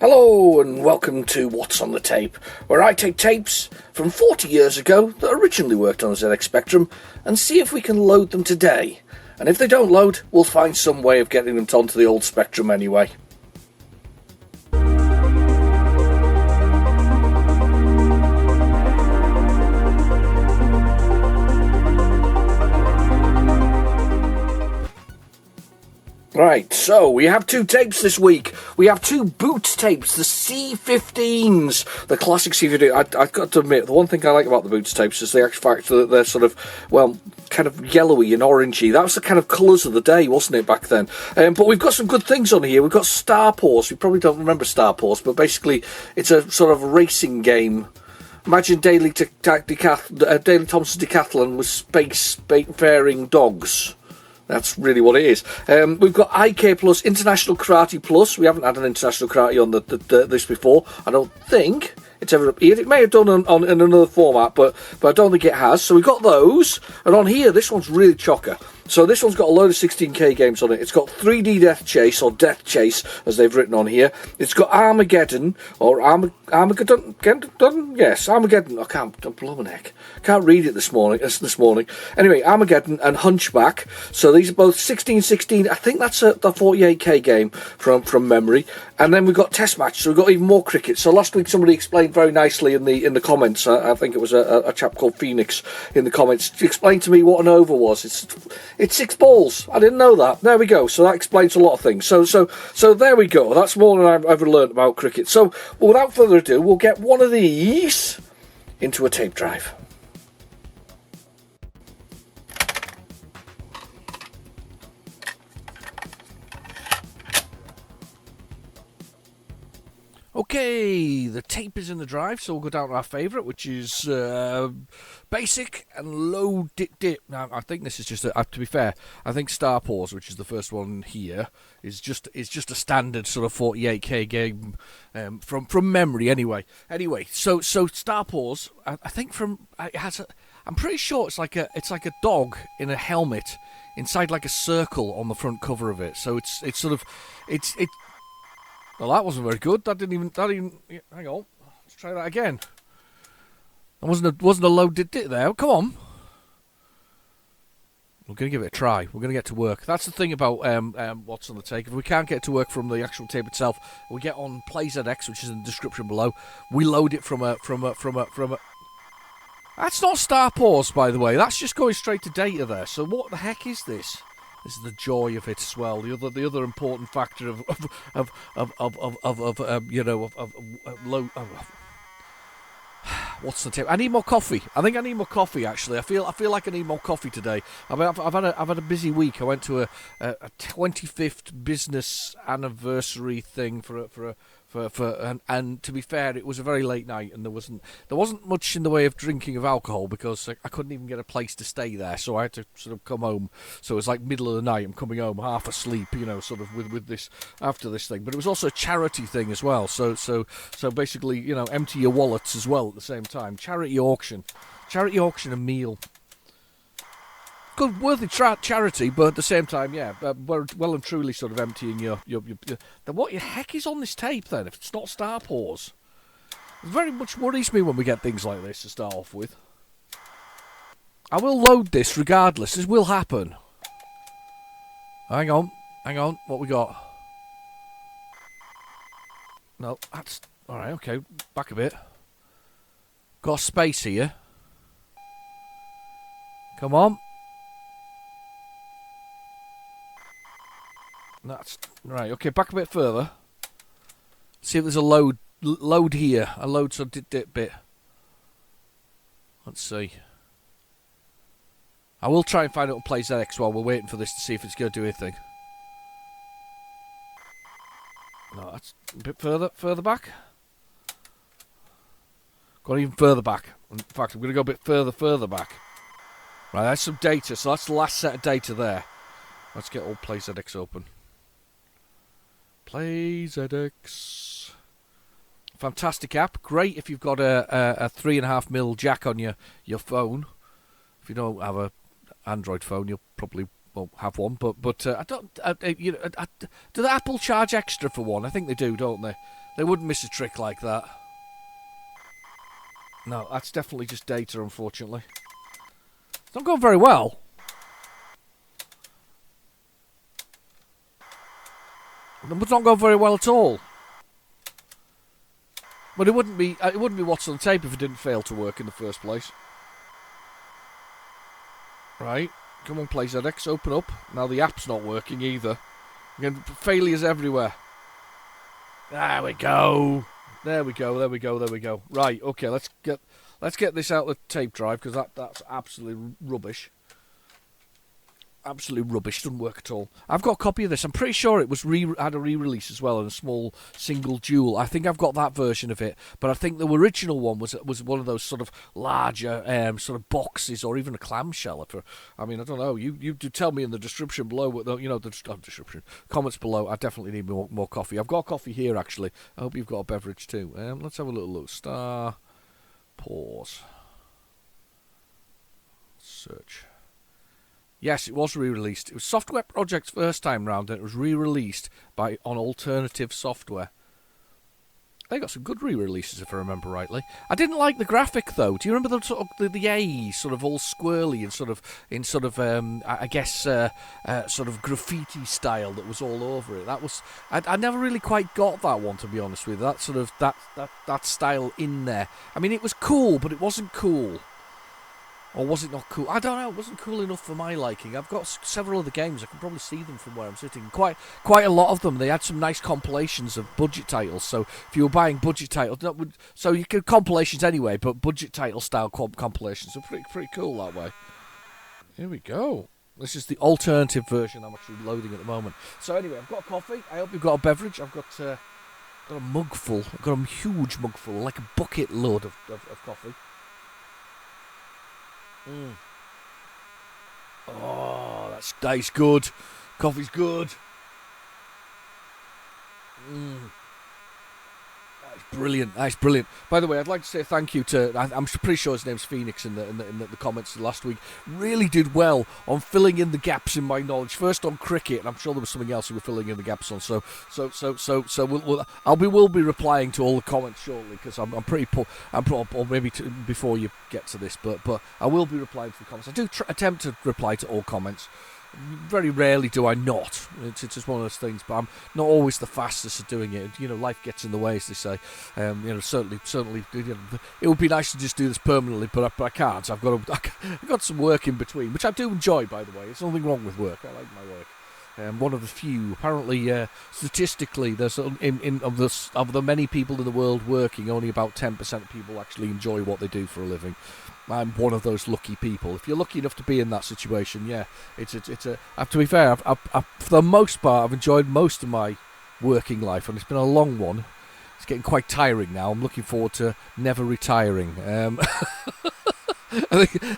Hello and welcome to What's on the Tape, where I take tapes from 40 years ago that originally worked on the ZX Spectrum and see if we can load them today. And if they don't load, we'll find some way of getting them onto the old Spectrum anyway. Right, so we have two tapes this week. We have two boot tapes, the C15s, the classic C15. I've got to admit, the one thing I like about the boot tapes is the actual fact that they're sort of, well, kind of yellowy and orangey. That was the kind of colours of the day, wasn't it, back then? But we've got some good things on here. We've got Star Paws. You probably don't remember Star Paws, but basically it's a sort of racing game. Imagine Daley Thompson's Decathlon with space-faring dogs. That's really what it is. We've got IK Plus, International Karate Plus. We haven't had an International Karate on this before. I don't think it's ever appeared. It may have done in another format, but I don't think it has. So we've got those. And on here, this one's really chocker. So this one's got a load of 16K games on it. It's got 3D Deathchase, or Deathchase, as they've written on here. It's got Armageddon, or Armageddon, yes, Armageddon. I can't, blow my neck. Can't read it this morning. Anyway, Armageddon and Hunchback. So these are both 1616. I think that's the 48K game from memory. And then we've got Test Match, so we've got even more cricket. So last week somebody explained very nicely in the comments. I think it was a chap called Phoenix in the comments. He explained to me what an over was. It's 6 balls. I didn't know that. There we go. So that explains a lot of things. So there we go. That's more than I've ever learned about cricket. So without further ado, we'll get one of these into a tape drive. Okay, the tape is in the drive, so we'll go down to our favourite, which is Basic and Low Dip. Now, I think this is just, to be fair, I think Star Paws, which is the first one here, is just a standard sort of 48K game from memory, anyway. Anyway, so Star Paws, I think it has I'm pretty sure it's like a dog in a helmet inside like a circle on the front cover of it. So it's sort of well, that wasn't very good. That didn't even. Hang on. Let's try that again. That wasn't a low dit there. Come on. We're going to give it a try. We're going to get to work. That's the thing about What's on the Take. If we can't get to work from the actual tape itself, we get on PlayZX, which is in the description below. We load it from a. That's not Star Paws, by the way. That's just going straight to data there. So what the heck is this? This is the joy of it as well. The other important factor of low. What's the tip? I need more coffee. I think I need more coffee. Actually, I feel like I need more coffee today. I mean, I've had a busy week. I went to a 25th business anniversary thing and to be fair, it was a very late night, and there wasn't much in the way of drinking of alcohol because I couldn't even get a place to stay there, so I had to sort of come home. So it was like middle of the night. I'm coming home half asleep, sort of with this after this thing. But it was also a charity thing as well. So basically, empty your wallets as well at the same time. Charity auction and meal. Good, worthy charity, but at the same time, yeah, well and truly sort of emptying your. Then what the heck is on this tape then? If it's not Star Paws, it very much worries me when we get things like this to start off with. I will load this regardless. This will happen. Hang on. What we got? No, that's all right. Okay, back a bit. Got space here. Come on. That's right. Okay, back a bit further. See if there's a load here. A load some dip bit. Let's see. I will try and find it on PlayZX while we're waiting for this to see if it's going to do anything. No, that's a bit further back. Gone even further back. In fact, I'm going to go a bit further back. Right, that's some data. So that's the last set of data there. Let's get all PlayZX open. PlayZX. Fantastic app. Great if you've got a 3.5mm jack on your phone. If you don't have a Android phone, you'll probably well, have one, but I don't. Do the Apple charge extra for one? I think they do, don't they? They wouldn't miss a trick like that. No, that's definitely just data, unfortunately. It's not going very well. It's not going very well at all. But it wouldn't be what's on the tape if it didn't fail to work in the first place. Right, come on, PlayZX, open up. Now the app's not working either. Again, failures everywhere. There we go. There we go. Right, okay, let's get this out of the tape drive because that's absolutely rubbish. Absolutely rubbish. Doesn't work at all. I've got a copy of this. I'm pretty sure it was had a re-release as well in a small single dual. I think I've got that version of it, but I think the original one was one of those sort of larger sort of boxes or even a clamshell. I don't know. You do tell me in the description below. The description comments below. I definitely need more coffee. I've got coffee here actually. I hope you've got a beverage too. Let's have a little look. Star. Pause. Search. Yes, it was re-released. It was Software Project's first time round, and it was re-released on alternative software. They got some good re-releases, if I remember rightly. I didn't like the graphic though. Do you remember the sort of the A, sort of all squirrely and sort of graffiti style that was all over it? That was I never really quite got that one, to be honest with you. That sort of that style in there. I mean, it was cool, but it wasn't cool. Or was it not cool? I don't know. It wasn't cool enough for my liking. I've got several other games. I can probably see them from where I'm sitting. Quite a lot of them. They had some nice compilations of budget titles. So if you were buying budget titles, so you could compilations anyway, but budget title style compilations are pretty cool that way. Here we go. This is the alternative version I'm actually loading at the moment. So anyway, I've got coffee. I hope you've got a beverage. I've got a mug full. I've got a huge mug full, like a bucket load of coffee. Oh, that's good. Coffee's good. That's brilliant. By the way, I'd like to say thank you to, I'm pretty sure his name's Phoenix in the comments last week. Really did well on filling in the gaps in my knowledge. First on cricket, and I'm sure there was something else we were filling in the gaps on. So we'll be replying to all the comments shortly because I'm pretty or maybe before you get to this, but I will be replying to the comments. I do attempt to reply to all comments. Very rarely do I not. It's just one of those things, but I'm not always the fastest at doing it. Life gets in the way, as they say. Certainly, it would be nice to just do this permanently, but I can't. I've got some work in between, which I do enjoy, by the way. There's nothing wrong with work. I like my work. One of the few. Apparently, statistically, there's of the many people in the world working, only about 10% of people actually enjoy what they do for a living. I'm one of those lucky people. If you're lucky enough to be in that situation, yeah, it's a. To be fair, I've for the most part, I've enjoyed most of my working life, and it's been a long one. It's getting quite tiring now. I'm looking forward to never retiring. I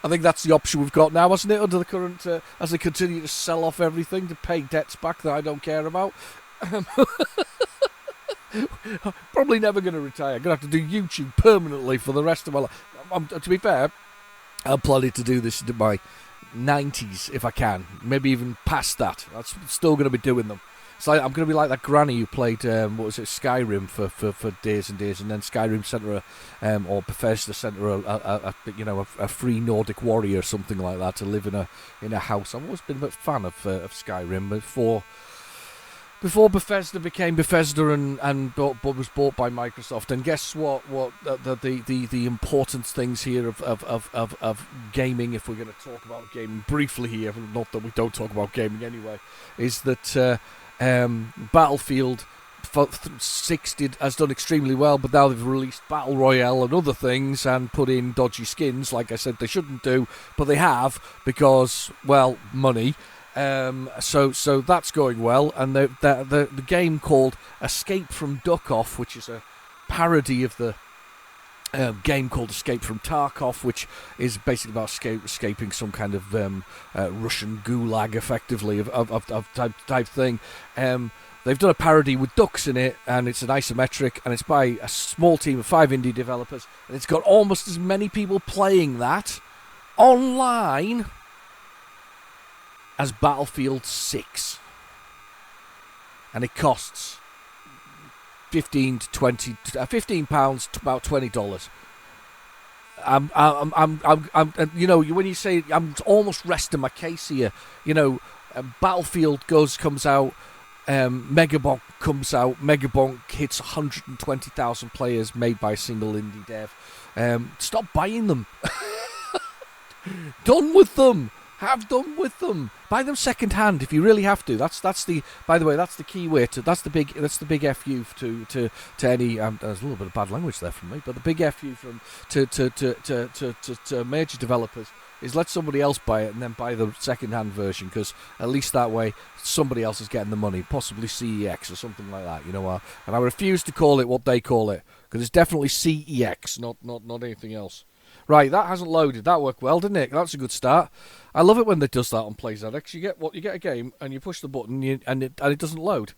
think that's the option we've got now, hasn't it? Under the current, as they continue to sell off everything to pay debts back that I don't care about. Probably never going to retire. I'm going to have to do YouTube permanently for the rest of my life. To be fair, I'm planning to do this into my 90s if I can. Maybe even past that. I'm still going to be doing them. So I'm going to be like that granny who played Skyrim for days and days, and then Skyrim sent her or Bethesda sent her a free Nordic warrior or something like that to live in a house. I've always been a bit fan of Skyrim before Bethesda became Bethesda and was bought by Microsoft. And guess what? The important things here of gaming, if we're going to talk about gaming briefly here, not that we don't talk about gaming anyway, is that Battlefield 6 has done extremely well, but now they've released Battle Royale and other things and put in dodgy skins, like I said they shouldn't do, but they have because, well, money. So that's going well, and the game called Escape from Duck-Off, which is a parody of the game called Escape from Tarkov, which is basically about escaping some kind of Russian gulag, effectively, of type thing. They've done a parody with ducks in it, and it's an isometric, and it's by a small team of 5 indie developers, and it's got almost as many people playing that online as Battlefield 6. And it costs £15 to about $20. I'm you know, when you say I'm almost resting my case here, you know, Battlefield comes out, Megabonk comes out, Megabonk hits 120,000 players made by a single indie dev. Stop buying them. Done with them. Have done with them. Buy them second hand if you really have to. That's the. By the way, that's the key way to. That's the big FU to any. There's a little bit of bad language there from me, but the big FU from to major developers is let somebody else buy it and then buy the second hand version, because at least that way somebody else is getting the money, possibly CEX or something like that. You know, and I refuse to call it what they call it, because it's definitely CEX, not anything else. Right, that hasn't loaded. That worked well, didn't it? That's a good start. I love it when they does that on PlayZX. You get a game and you push the button and it doesn't load.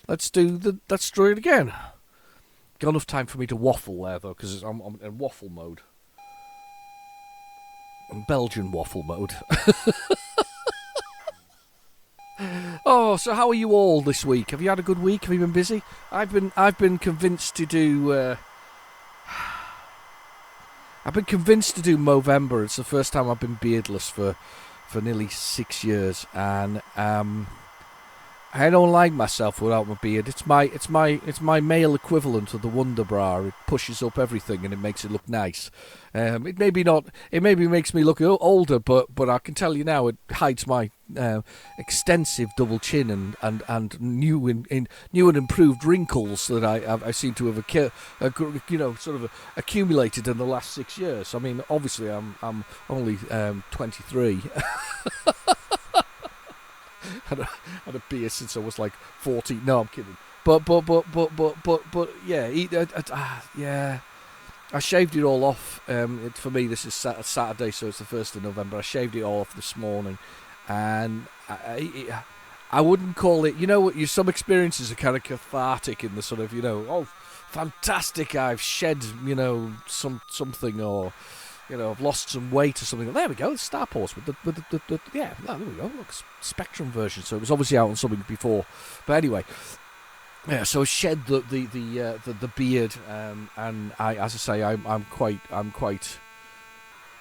Let's try it again. Got enough time for me to waffle there though, because I'm in waffle mode. I'm Belgian waffle mode. Oh, so how are you all this week? Have you had a good week? Have you been busy? I've been convinced to do. I've been convinced to do Movember. It's the first time I've been beardless for nearly 6 years, and I don't like myself without my beard. It's my male equivalent of the Wonder Bra. It pushes up everything and it makes it look nice. It maybe makes me look older, but I can tell you now, it hides my extensive double chin and new and improved wrinkles that I seem to have sort of accumulated in the last 6 years. I mean, obviously I'm only 23. Had a beard since I was like 14. No, I'm kidding. But yeah, yeah. I shaved it all off. For me, this is Saturday, so it's the 1st of November. I shaved it all off this morning, and I wouldn't call it. You know what? Some experiences are kind of cathartic in the sort of, oh, fantastic! I've shed, something, or I've lost some weight or something. There we go. It's Star Wars with the yeah. There we go. Look, Spectrum version. So it was obviously out on something before, but anyway. Yeah, so I shed the beard, and as I say, I'm quite,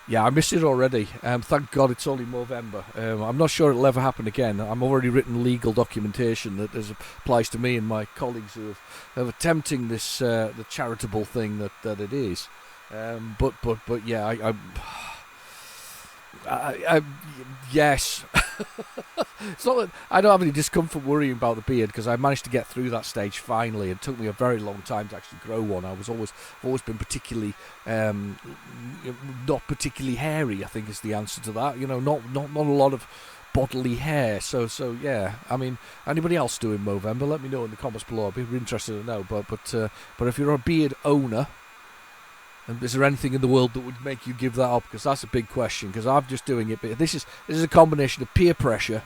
yeah, I miss it already. Thank God it's only Movember. I'm not sure it'll ever happen again. I'm already written legal documentation that applies to me and my colleagues who are attempting this the charitable thing that it is. But yeah, yes. It's not that I don't have any discomfort worrying about the beard, because I managed to get through that stage finally. It took me a very long time to actually grow one. I've always been particularly not particularly hairy, I think is the answer to that. Not a lot of bodily hair. So yeah. I mean, anybody else doing Movember? Let me know in the comments below. I'd be interested to know. But if you're a beard owner, and is there anything in the world that would make you give that up? Because that's a big question. Because I'm just doing it, but this is a combination of peer pressure,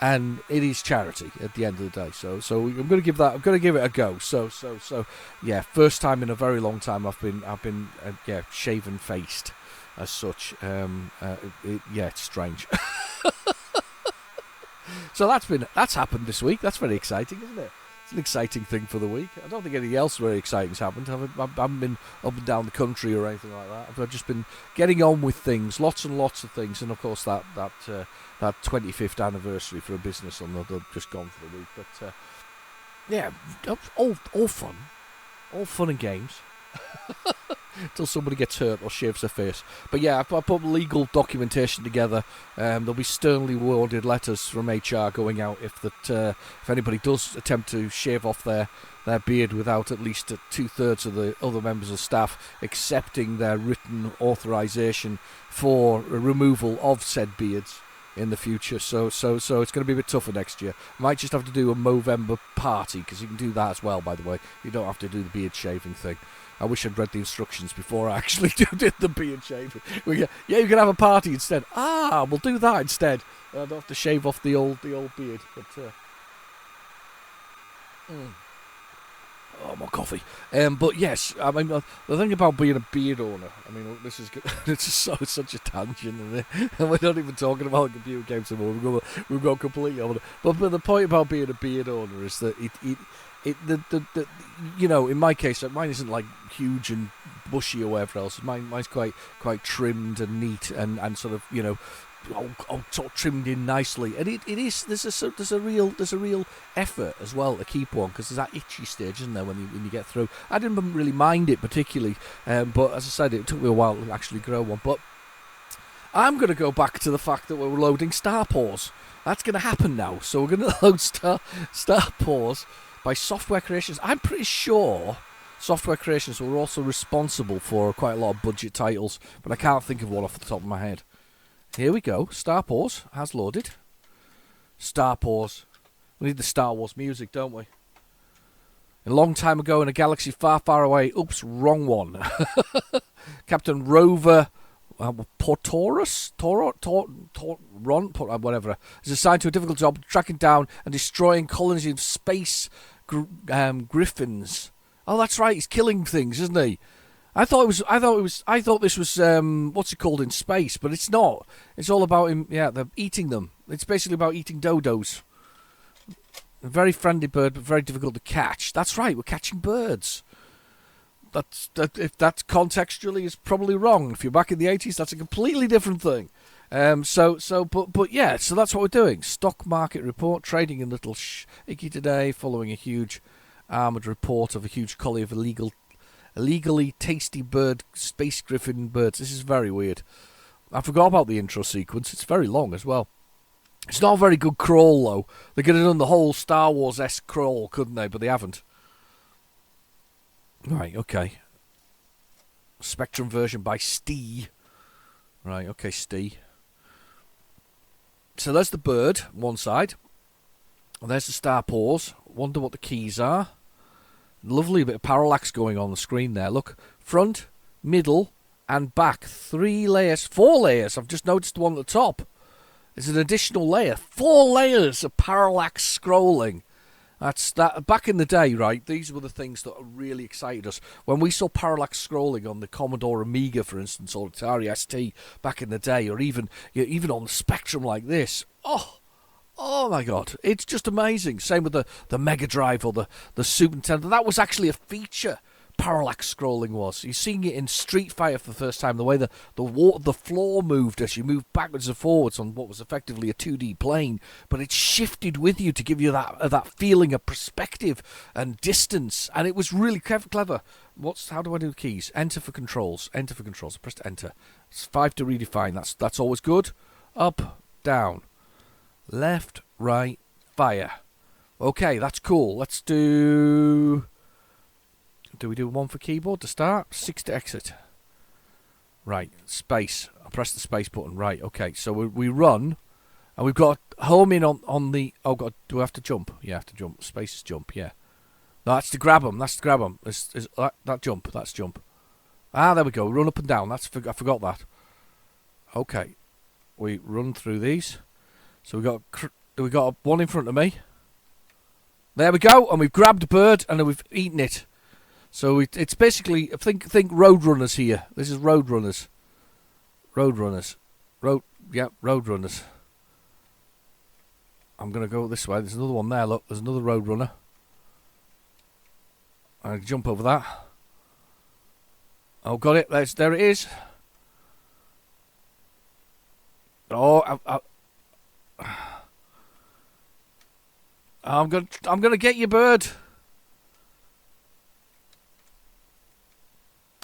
and it is charity at the end of the day. So I'm going to give it a go. So yeah, first time in a very long time I've been shaven faced as such. It's strange. So that's happened this week. That's very exciting, isn't it? It's an exciting thing for the week. I don't think anything else very exciting's happened. I haven't been up and down the country or anything like that. I've just been getting on with things, lots and lots of things, and of course that 25th anniversary for a business on the just gone for the week. But yeah, all fun and games. Until somebody gets hurt or shaves their face. But yeah, I put legal documentation together. There'll be sternly worded letters from HR going out if anybody does attempt to shave off their beard without at least 2/3 of the other members of staff accepting their written authorization for removal of said beards in the future. So it's going to be a bit tougher next year. Might just have to do a Movember party, because you can do that as well, by the way. You don't have to do the beard shaving thing. I wish I'd read the instructions before I actually did the beard shaving. Yeah, you can have a party instead. We'll do that instead. I don't have to shave off the old beard. But Oh, my coffee. But yes, I mean, the thing about being a beard owner, I mean, this is it's such a tangent, isn't it? And we're not even talking about computer games anymore. We've got completely over it. But the point about being a beard owner is that the you know, in my case, mine isn't like huge and bushy or whatever else. Mine's quite trimmed and neat and sort of, you know, sort of trimmed in nicely, and it is there's a real effort as well to keep one, because there's that itchy stage, isn't there, when you get through. I didn't really mind it particularly, but as I said, it took me a while to actually grow one. But I'm going to go back to the fact that we're loading Star Paws. That's going to happen now. So we're going to load Star Paws by Software Creations. I'm pretty sure Software Creations were also responsible for quite a lot of budget titles, but I can't think of one off the top of my head. Here we go. Star Paws has loaded. Star Paws. We need the Star Wars music, don't we? A long time ago in a galaxy far, far away. Oops, wrong one. Captain Rover Portorus? Whatever. Is assigned to a difficult job tracking down and destroying colonies of space griffins. Oh, that's right. He's killing things, isn't he? I thought this was what's it called in space, but it's not. It's all about him. Yeah, they're eating them. It's basically about eating dodos. A very friendly bird, but very difficult to catch. That's right. We're catching birds. If that's contextually is probably wrong. If you're back in the 80s, that's a completely different thing. But yeah. So that's what we're doing. Stock market report. Trading in Little Icky today, following a huge armoured report of a huge colony of illegally tasty space griffin birds. This is very weird. I forgot about the intro sequence. It's very long as well. It's not a very good crawl, though. They could have done the whole Star Wars-esque crawl, couldn't they? But they haven't. Right, okay. Spectrum version by Stee. Right, okay, Stee. So there's the bird, one side. And there's the Star Paws. Wonder what the keys are. Lovely bit of parallax going on the screen there. Look, front, middle, and back. 3 layers, 4 layers. I've just noticed the one at the top. There's an additional layer. 4 layers of parallax scrolling. That's that. Back in the day, right, these were the things that really excited us. When we saw parallax scrolling on the Commodore Amiga, for instance, or Atari ST back in the day, or even on the Spectrum like this. Oh my God, it's just amazing. Same with the Mega Drive or the Super Nintendo. That was actually a feature, parallax scrolling was. You're seeing it in Street Fighter for the first time, the way the floor moved as you moved backwards and forwards on what was effectively a 2D plane, but it shifted with you to give you that feeling of perspective and distance, and it was really clever. How do I do the keys? Enter for controls. Enter for controls. I pressed enter. It's 5 to redefine. That's always good. Up, down. Left, right, fire. Okay, that's cool. Let's do... Do we do 1 for keyboard to start? 6 to exit. Right, space. I press the space button. Right, okay. So we run, and we've got home in on the... Oh, God, do we have to jump? Yeah, I have to jump. Space is jump, yeah. No, that's to grab them. That's to grab them. That jump. That's jump. Ah, there we go. Run up and down. I forgot that. Okay. We run through these. So we got one in front of me. There we go, and we've grabbed a bird and then we've eaten it. So it's basically think Roadrunners here. This is Roadrunners. Roadrunners. Roadrunners. I'm gonna go this way. There's another one there. Look, there's another Roadrunner. I jump over that. Oh, got it. There it is. Oh, I'm gonna get you, bird.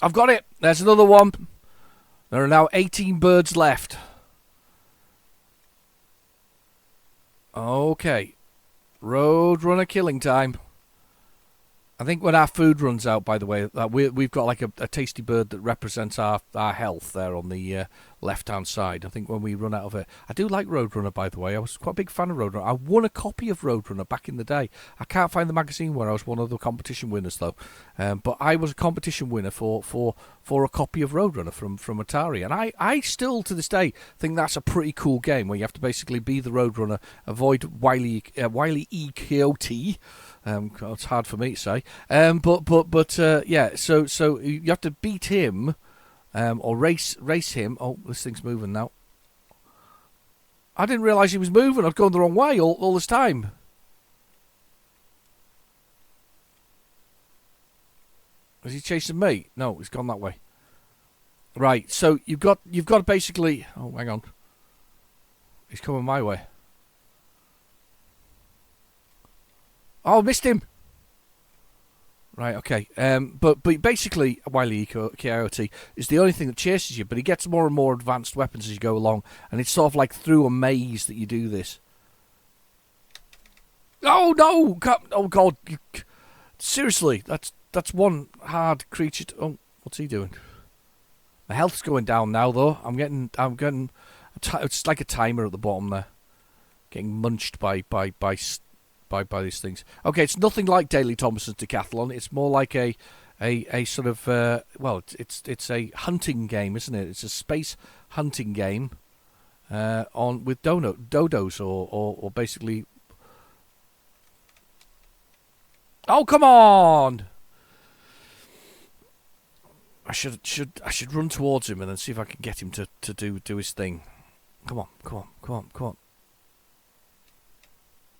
I've got it. There's another one. There are now 18 birds left. Okay. Roadrunner killing time. I think when our food runs out, by the way, we've got like a tasty bird that represents our health there on the left-hand side. I think when we run out of it. I do like Roadrunner, by the way. I was quite a big fan of Roadrunner. I won a copy of Roadrunner back in the day. I can't find the magazine where I was one of the competition winners, though. But I was a competition winner for a copy of Roadrunner from Atari. And I still, to this day, think that's a pretty cool game where you have to basically be the Roadrunner, avoid Wile E. Coyote. It's hard for me to say. Yeah, so you have to beat him or race him. Oh, this thing's moving now. I didn't realise he was moving. I'd gone the wrong way all this time. Is he chasing me? No, he's gone that way. Right, so you've got to basically... Oh, hang on. He's coming my way. Oh, missed him. Right, okay. But basically, Wile E. Coyote is the only thing that chases you, but he gets more and more advanced weapons as you go along, and it's sort of like through a maze that you do this. Oh, no! Oh, God. Seriously, that's one hard creature to... Oh, what's he doing? My health's going down now, though. I'm getting... It's like a timer at the bottom there. Getting munched by these things. Okay, it's nothing like Daley Thompson's Decathlon. It's more like a sort of it's a hunting game, isn't it? It's a space hunting game with dodos or basically. Oh, come on! I should run towards him and then see if I can get him to do his thing. Come on.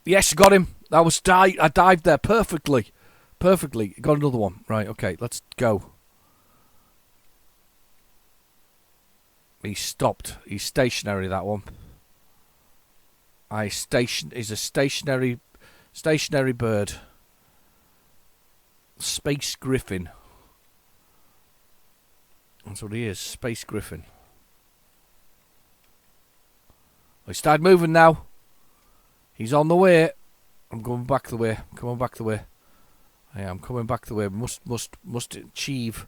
Yes, got him. I dived there perfectly. Got another one. Right, okay, let's go. He stopped. He's stationary, that one. He's a stationary bird. Space Griffin. That's what he is, Space Griffin. He started moving now. He's on the way. I'm going back the way. Come on, back the way. I am coming back the way. Must achieve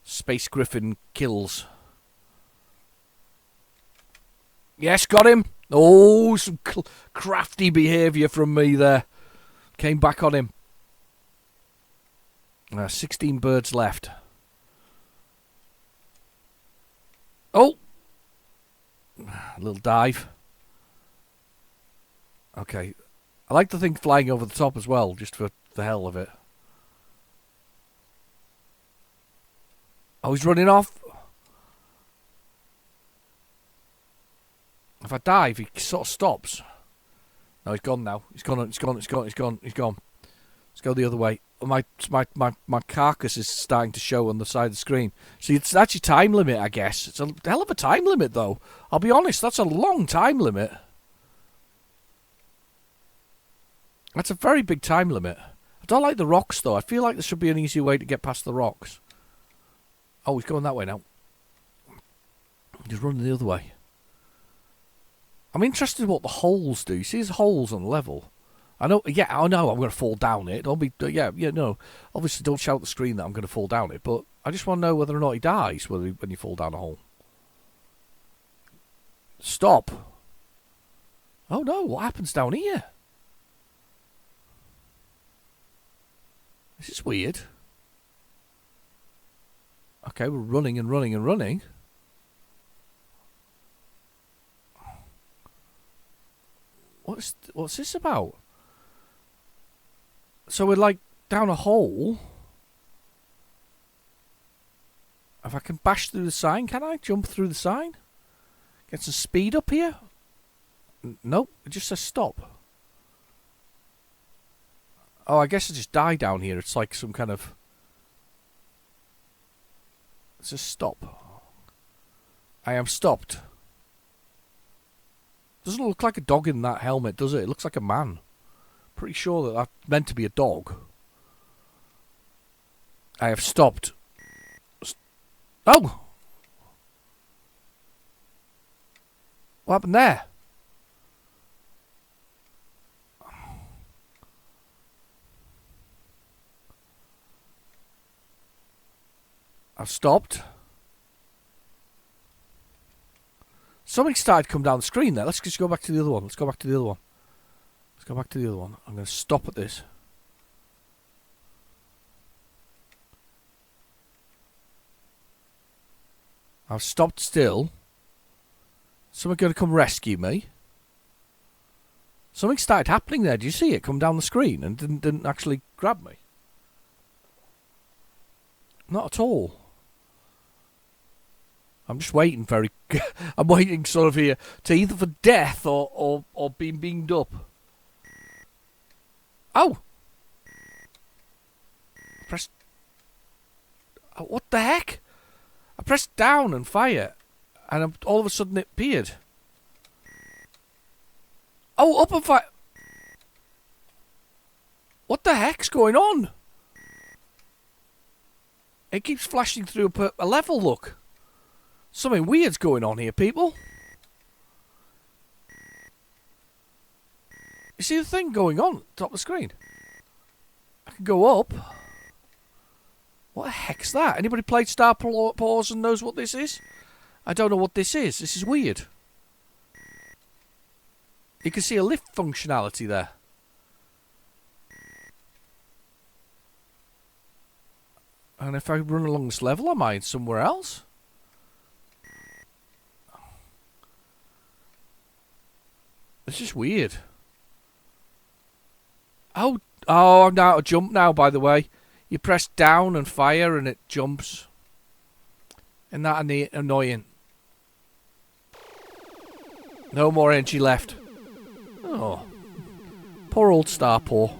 Space Griffin kills. Yes, got him. Oh, some crafty behaviour from me there. Came back on him. 16 birds left. Oh! A little dive. Okay. I like the thing flying over the top as well, just for the hell of it. Oh, he's running off. If I dive, he sort of stops. No, he's gone now. He's gone. Let's go the other way. My carcass is starting to show on the side of the screen. See, it's actually time limit, I guess. It's a hell of a time limit, though. I'll be honest, that's a long time limit. That's a very big time limit. I don't like the rocks, though. I feel like there should be an easier way to get past the rocks. Oh, he's going that way now. He's running the other way. I'm interested in what the holes do. You see his holes on the level? I know, yeah, I know I'm going to fall down it. Don't be, no. Obviously, don't shout at the screen that I'm going to fall down it, but I just want to know whether or not he dies when you fall down a hole. Stop. Oh, no, what happens down here? This is weird. Okay, we're running and running and running. What's this about? So we're like down a hole. If I can bash through the sign, can I jump through the sign? Get some speed up here? Nope, it just says stop. Oh, I guess I just die down here. It's like some kind of... It says stop. I am stopped. Doesn't look like a dog in that helmet, does it? It looks like a man. Pretty sure that that's meant to be a dog. I have stopped. Oh! What happened there? I've stopped. Something started to come down the screen there. Let's just go back to the other one. Let's go back to the other one. Let's go back to the other one. I'm going to stop at this. I've stopped still. Someone going to come rescue me. Something started happening there. Do you see it come down the screen and didn't actually grab me? Not at all. I'm just waiting I'm waiting sort of here to either for death or being beamed up. Oh! What the heck? I pressed down and fire, and all of a sudden it appeared. Oh, up and fire! What the heck's going on? It keeps flashing through a level, look. Something weird's going on here, people. You see the thing going on at the top of the screen? I can go up. What the heck's that? Anybody played Star Pause and knows what this is? I don't know what this is. This is weird. You can see a lift functionality there. And if I run along this level, am I somewhere else? It's just weird. Oh, I'm now to jump now, by the way. You press down and fire and it jumps. Isn't that annoying? No more energy left. Oh. Poor old Starpaw.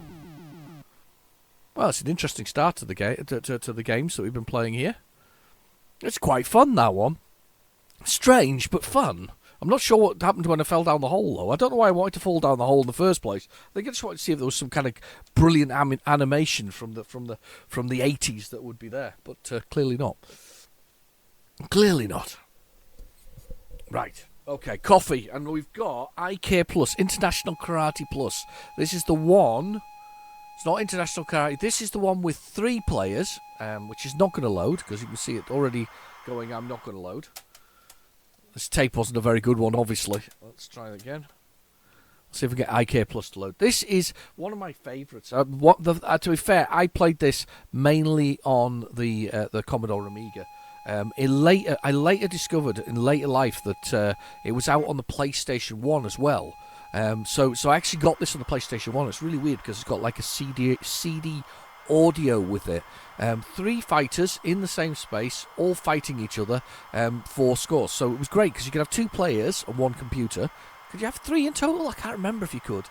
Well, it's an interesting start to the to the games that we've been playing here. It's quite fun, that one. Strange, but fun. I'm not sure what happened when I fell down the hole, though. I don't know why I wanted to fall down the hole in the first place. I think I just wanted to see if there was some kind of brilliant animation from the 80s that would be there, but clearly not. Clearly not. Right. Okay, coffee, and we've got IK Plus, International Karate Plus. This is the one. It's not International Karate. This is the one with 3 players, which is not going to load because you can see it already going. I'm not going to load. This tape wasn't a very good one, obviously. Let's try it again. Let's see if we get IK Plus to load. This is one of my favourites. To be fair, I played this mainly on the Commodore Amiga. I later discovered in later life that it was out on the PlayStation 1 as well. So I actually got this on the PlayStation 1. It's really weird because it's got like a CD audio with it. 3 fighters in the same space, all fighting each other, 4 scores. So it was great because you could have 2 players on 1 computer. Could you have 3 in total? I can't remember if you could.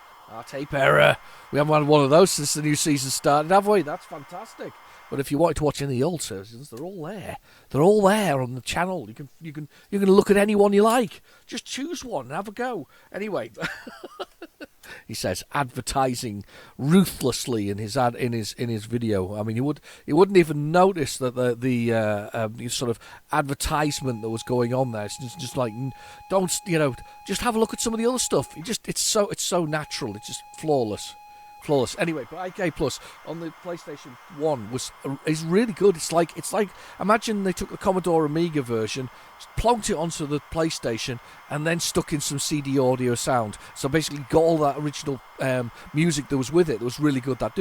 Tape error. We haven't had one of those since the new season started, have we? That's fantastic. But if you wanted to watch any of the old versions, they're all there. They're all there on the channel. You can look at any one you like. Just choose one and have a go. Anyway, he says advertising ruthlessly in his video. I mean, he wouldn't even notice that the sort of advertisement that was going on there. It's just like just have a look at some of the other stuff. It's so natural. It's just flawless. Anyway, but IK Plus on the PlayStation 1 is really good. It's like imagine they took the Commodore Amiga version, plonked it onto the PlayStation, and then stuck in some CD audio sound. So basically, got all that original music that was with it. That was really good. That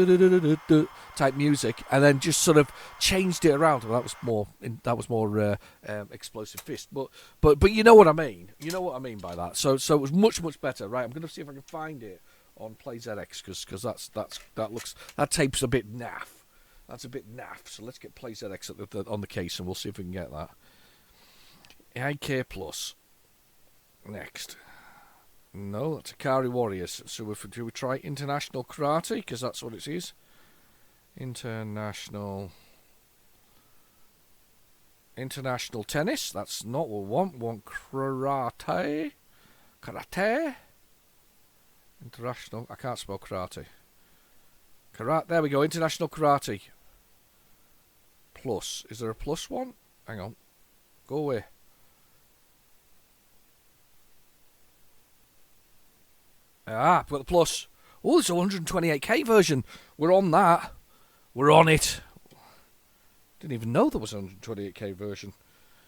type music, and then just sort of changed it around. Well, that was more Explosive Fist. But you know what I mean. You know what I mean by that. So it was much better. Right, I'm going to see if I can find it on PlayZX because that tape's a bit naff. That's a bit naff. So let's get PlayZX on the case and we'll see if we can get that. IK Plus. Next. No, that's Akari Warriors. So do we try International Karate? Because that's what it is. International Tennis. That's not what we want. We want Karate. International. I can't spell karate. There we go. International Karate Plus. Is there a plus one? Hang on. Go away. I've got the plus. Oh, it's a 128k version. We're on that. We're on it. Didn't even know there was a 128k version.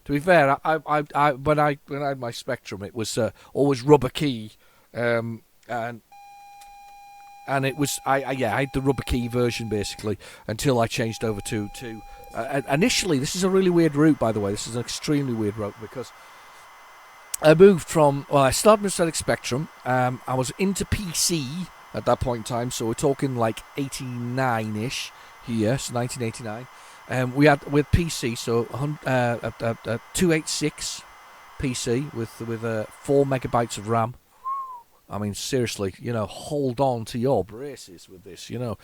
To be fair, when I had my Spectrum, it was always rubber key, and it was I had the rubber key version basically until I changed over to initially. This is a really weird route, by the way. This is an extremely weird route because I moved from, well, I started with ZX Spectrum. I was into PC at that point in time, so we're talking like 89-ish here, so 1989. We had PC, so 286 PC with 4 megabytes of RAM. I mean, seriously, hold on to your braces with this. That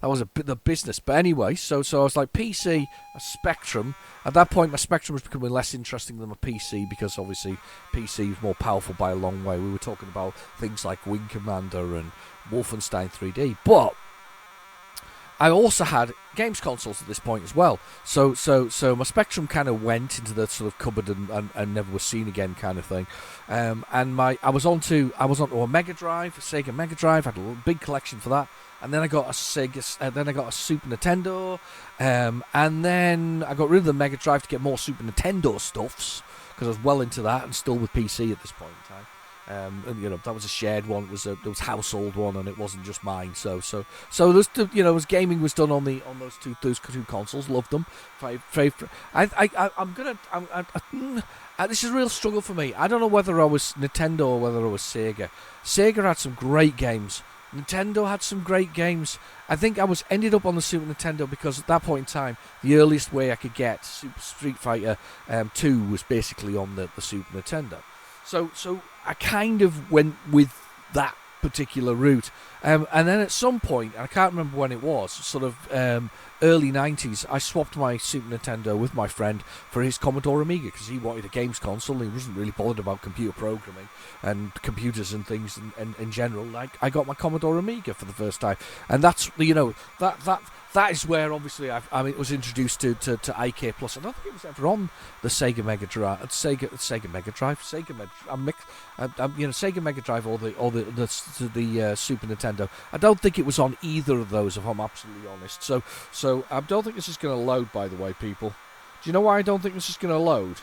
was a bit the business. But anyway, so I was like PC, a Spectrum. At that point, my Spectrum was becoming less interesting than my PC because obviously PC is more powerful by a long way. We were talking about things like Wing Commander and Wolfenstein 3D, but I also had games consoles at this point as well. So my Spectrum kind of went into the sort of cupboard and never was seen again kind of thing. And I was onto a Mega Drive, a Sega Mega Drive. I had a big collection for that. And then I got a then I got a Super Nintendo. And then I got rid of the Mega Drive to get more Super Nintendo stuffs because I was well into that and still with PC at this point in time. And, that was a shared one. It was a household one, and it wasn't just mine. So there's gaming was done on those two consoles. Loved them. This is a real struggle for me. I don't know whether I was Nintendo or whether I was Sega. Sega had some great games. Nintendo had some great games. I think I ended up on the Super Nintendo because at that point in time, the earliest way I could get Super Street Fighter 2 was basically on the Super Nintendo. So I kind of went with that particular route. And then at some point, I can't remember when it was, sort of early 90s, I swapped my Super Nintendo with my friend for his Commodore Amiga because he wanted a games console. He wasn't really bothered about computer programming and computers and things in general. Like, I got my Commodore Amiga for the first time. And that's, that is where obviously I was introduced to IK Plus. I don't think it was ever on the Sega Mega Drive, Sega Mega Drive, Sega Mega Drive or the Super Nintendo. I don't think it was on either of those, if I'm absolutely honest. So I don't think this is going to load. By the way, people, do you know why I don't think this is going to load?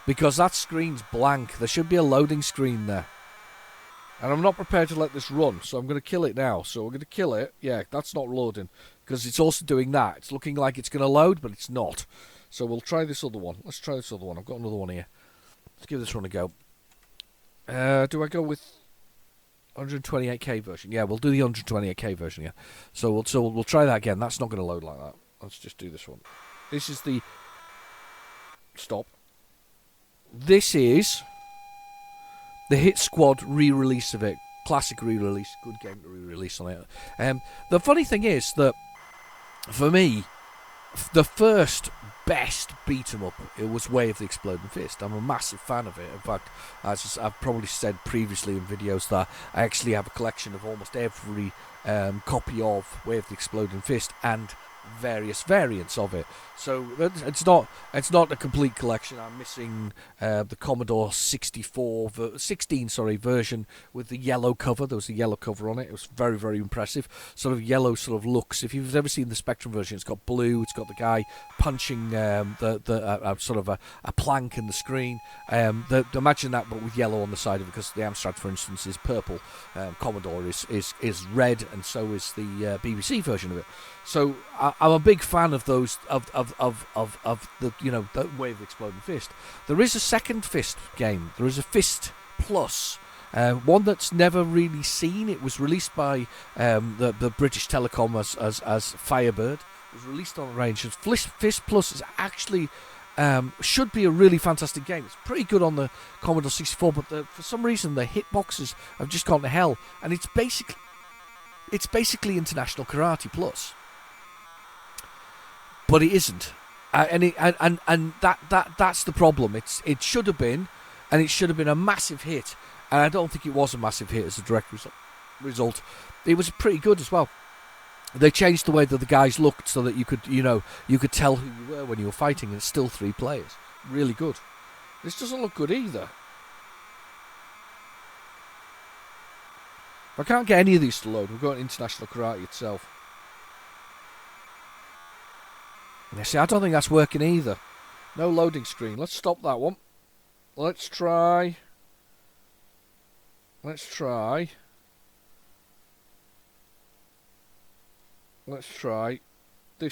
Because that screen's blank. There should be a loading screen there. And I'm not prepared to let this run, so I'm going to kill it now. So we're going to kill it. Yeah, that's not loading. Because it's also doing that. It's looking like it's going to load, but it's not. So we'll try this other one. Let's try this other one. I've got another one here. Let's give this one a go. Do I go with 128k version? Yeah, we'll do the 128k version, yeah. So we'll try that again. That's not going to load like that. Let's just do this one. This is the... Stop. This is the Hit Squad re-release of it. Classic re-release. Good game to re-release on it. The funny thing is that, for me, the first best beat-em-up, it was Way of the Exploding Fist. I'm a massive fan of it. In fact, as I've probably said previously in videos, that I actually have a collection of almost every copy of Way of the Exploding Fist and various variants of it. So it's not a complete collection. I'm missing the Commodore 16 version with the yellow cover. There was a yellow cover on it. It was very, very impressive. Sort of yellow sort of looks. If you've ever seen the Spectrum version, it's got blue. It's got the guy punching sort of a plank in the screen. Imagine that, but with yellow on the side of it, because the Amstrad, for instance, is purple. Commodore is red, and so is the BBC version of it. So I'm a big fan of those of the the Way of the Exploding Fist. There is a second Fist game. There is a Fist Plus, one that's never really seen. It was released by the British Telecom as Firebird. It was released on the range. Fist Plus is actually should be a really fantastic game. It's pretty good on the Commodore 64, but for some reason the hitboxes have just gone to hell, and it's basically International Karate Plus. But it isn't, and that's the problem. It should have been, and it should have been a massive hit, and I don't think it was a massive hit as a direct result. It was pretty good as well. They changed the way that the guys looked so that you could tell who you were when you were fighting, and it's still 3 players. Really good. This doesn't look good either. If I can't get any of these to load, we've got International Karate itself. Yeah, see, I don't think that's working either. No loading screen. Let's stop that one. Let's try this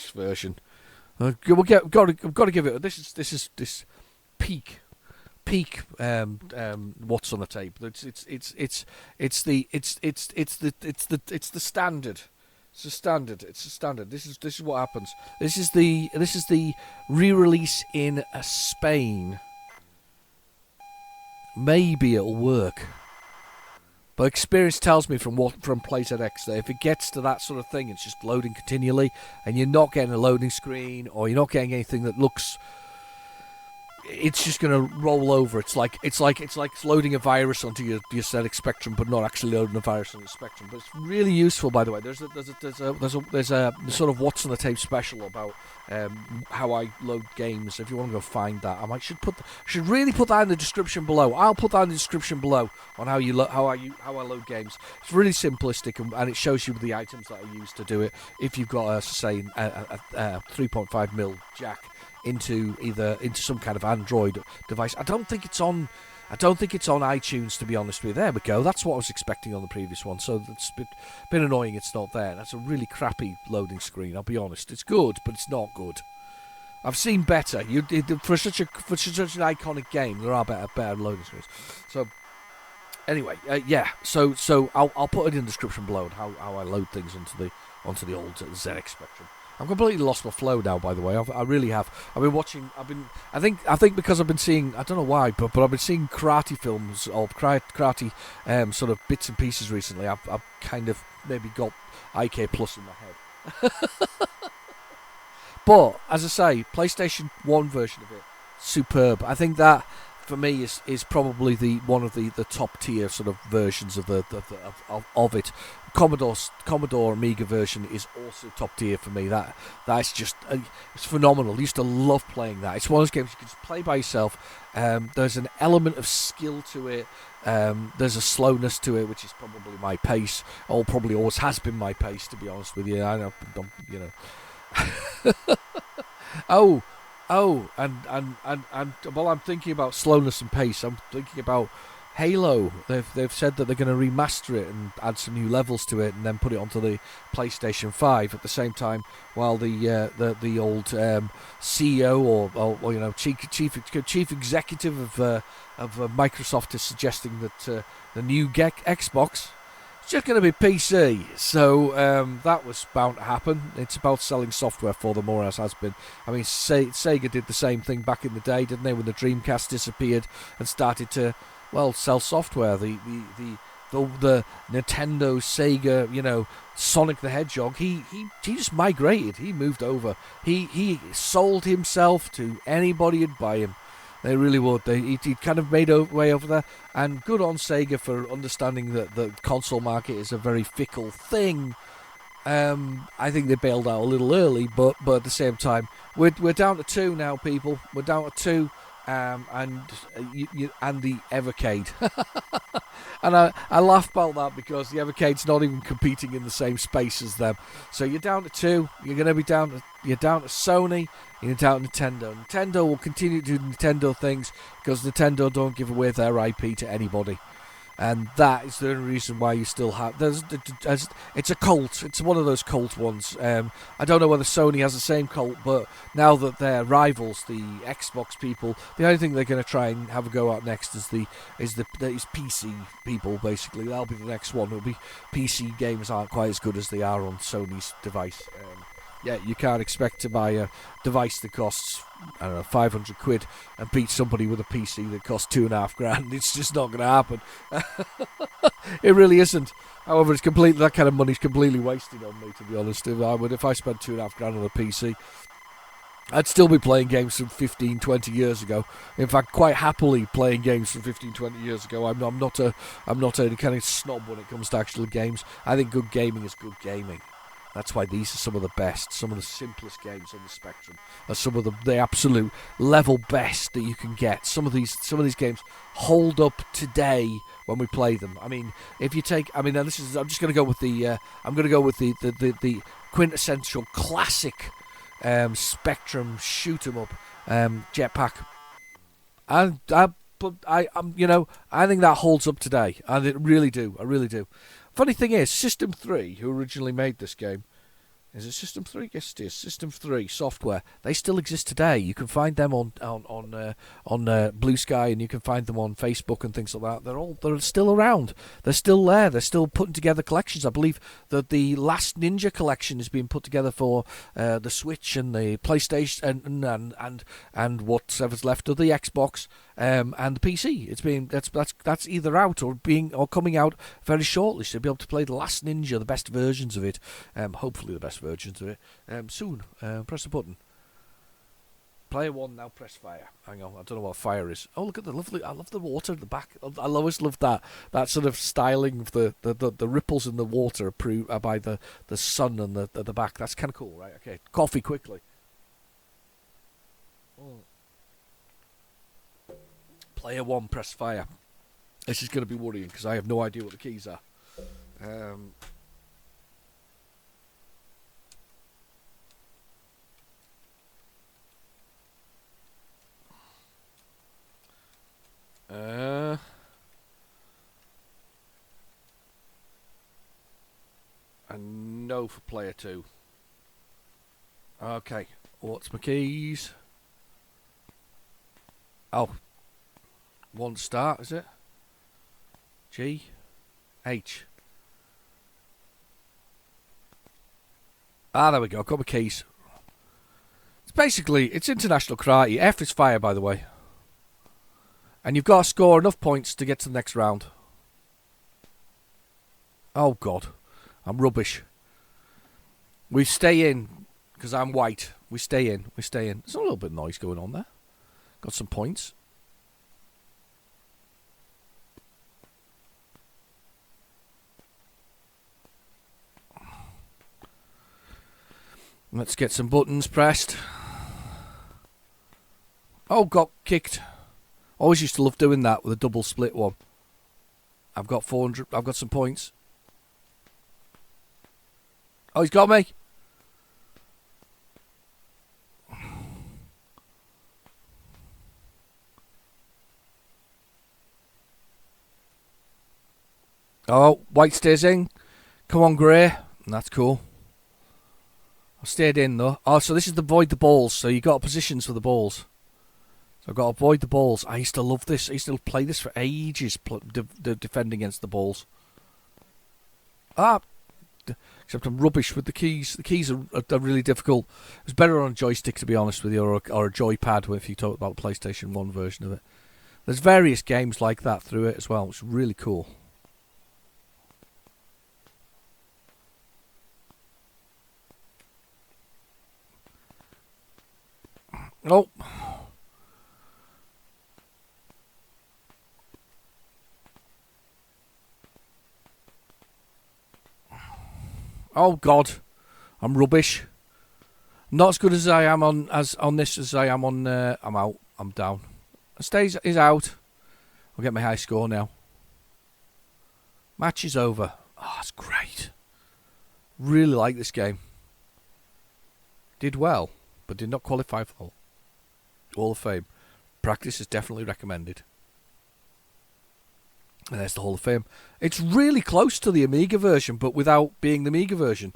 version. I've got to give it. This is peak what's on the tape. It's the standard. It's a standard. This is what happens. This is the re-release in Spain. Maybe it'll work, but experience tells me from PlayZX that if it gets to that sort of thing, it's just loading continually, and you're not getting a loading screen, or you're not getting anything that looks. It's just going to roll over. It's like loading a virus onto your ZX Spectrum, but not actually loading a virus on the Spectrum. But it's really useful, by the way. There's a sort of what's on the tape special about how I load games. If you want to go find that, should really put that in the description below. I'll put that in the description below on how I load games. It's really simplistic, and it shows you the items that I use to do it. If you've got a 3.5mm jack into some kind of Android device. I don't think it's on iTunes, to be honest with you. There we go. That's what I was expecting on the previous one. So it's been annoying it's not there. That's a really crappy loading screen. I'll be honest. It's good, but it's not good. I've seen better. For such an iconic game, there are better loading screens. So anyway, yeah. So I'll put it in the description below how I load things onto the old ZX Spectrum. I've completely lost my flow now, by the way. I really have. I think because I've been seeing, I don't know why, but I've been seeing karate films or karate sort of bits and pieces recently. I've kind of maybe got IK Plus in my head. But as I say, PlayStation 1 version of it, superb. I think that for me is probably one of the top tier sort of versions of it. Commodore Amiga version is also top tier for me. That's just it's phenomenal. I used to love playing that. It's one of those games you can just play by yourself. There's an element of skill to it. There's a slowness to it, which is probably my pace, or probably always has been my pace, to be honest with you. I know, you know. And while I'm thinking about slowness and pace, I'm thinking about Halo. They've said that they're going to remaster it and add some new levels to it, and then put it onto the PlayStation 5 at the same time. While the old CEO or you know chief executive of Microsoft is suggesting that the new Xbox is just going to be PC. So that was bound to happen. It's about selling software for them, or else has been. I mean, Sega did the same thing back in the day, didn't they? When the Dreamcast disappeared and started to sell software. The Nintendo, Sega, you know, Sonic the Hedgehog. He just migrated. He moved over. He sold himself to anybody who'd buy him. They really would. He kind of made way over there. And good on Sega for understanding that the console market is a very fickle thing. I think they bailed out a little early, but at the same time, we're down to 2 now, people. We're down to 2. And the Evercade. And I laugh about that because the Evercade's not even competing in the same space as them. So you're down to 2. You're going to be down to Sony. You're down to Nintendo. Nintendo will continue to do Nintendo things because Nintendo don't give away their IP to anybody. And that is the only reason why you still have. It's a cult. It's one of those cult ones. I don't know whether Sony has the same cult, but now that they're rivals, the Xbox people, the only thing they're going to try and have a go at next is PC people. Basically, that'll be the next one. It'll be PC games aren't quite as good as they are on Sony's device. Yeah, you can't expect to buy a device that costs, I don't know, 500 quid and beat somebody with a PC that costs $2,500. It's just not going to happen. It really isn't. However, that kind of money's completely wasted on me, to be honest. If I spent $2,500 on a PC, I'd still be playing games from 15, 20 years ago. In fact, quite happily playing games from 15, 20 years ago. I'm not a kind of snob when it comes to actual games. I think good gaming is good gaming. That's why these are some of the best, some of the simplest games on the Spectrum, are some of the absolute level best that you can get. Some of these games hold up today when we play them. I mean, if you take, I'm just going to go with the quintessential classic Spectrum shoot 'em up jetpack. And I think that holds up today. I really do. I really do. Funny thing is, System 3, who originally made this game, is it System 3? Yes, it is. System 3 software. They still exist today. You can find them on Blue Sky, and you can find them on Facebook and things like that. They're still around. They're still there. They're still putting together collections. I believe that the Last Ninja collection is being put together for the Switch and the PlayStation and whatever's left of the Xbox and the PC. It's being that's either out or coming out very shortly. So you'll be able to play the Last Ninja, the best versions of it. Hopefully the best versions of it soon. Press the button. Player 1 now press fire. Hang on, I don't know what fire is. Oh, look at the lovely. I love the water at the back. I always love that sort of styling of the ripples in the water by the sun and the back. That's kind of cool, right? Okay, coffee quickly. Player 1 press fire. This is going to be worrying because I have no idea what the keys are. And no for player 2. Okay, what's my keys? Oh, 1 start, is it? G, H. There we go, got my keys. It's international karate. F is fire, by the way. And you've got to score enough points to get to the next round. Oh, God. I'm rubbish. We stay in, because I'm white. We stay in. There's a little bit of noise going on there. Got some points. Let's get some buttons pressed. Oh, got kicked. Always used to love doing that with a double split one. I've got 400. I've got some points. Oh, he's got me. Oh, white stays in. Come on, grey. That's cool. I stayed in though. Oh, so this is avoid the balls. So you got positions for the balls. So I've got to avoid the balls. I used to love this. I used to play this for ages, defending against the balls. Except I'm rubbish with the keys. The keys are really difficult. It was better on a joystick, to be honest with you, or a joypad, if you talk about the PlayStation 1 version of it. There's various games like that through it as well, which is really cool. Oh. Oh God, I'm rubbish. Not as good as I am on this as I am on. I'm out. I'm down. Stays is out. I'll get my high score now. Match is over. Oh, it's great. Really like this game. Did well, but did not qualify for Hall of Fame. Practice is definitely recommended. And there's the Hall of Fame. It's really close to the Amiga version, but without being the Amiga version.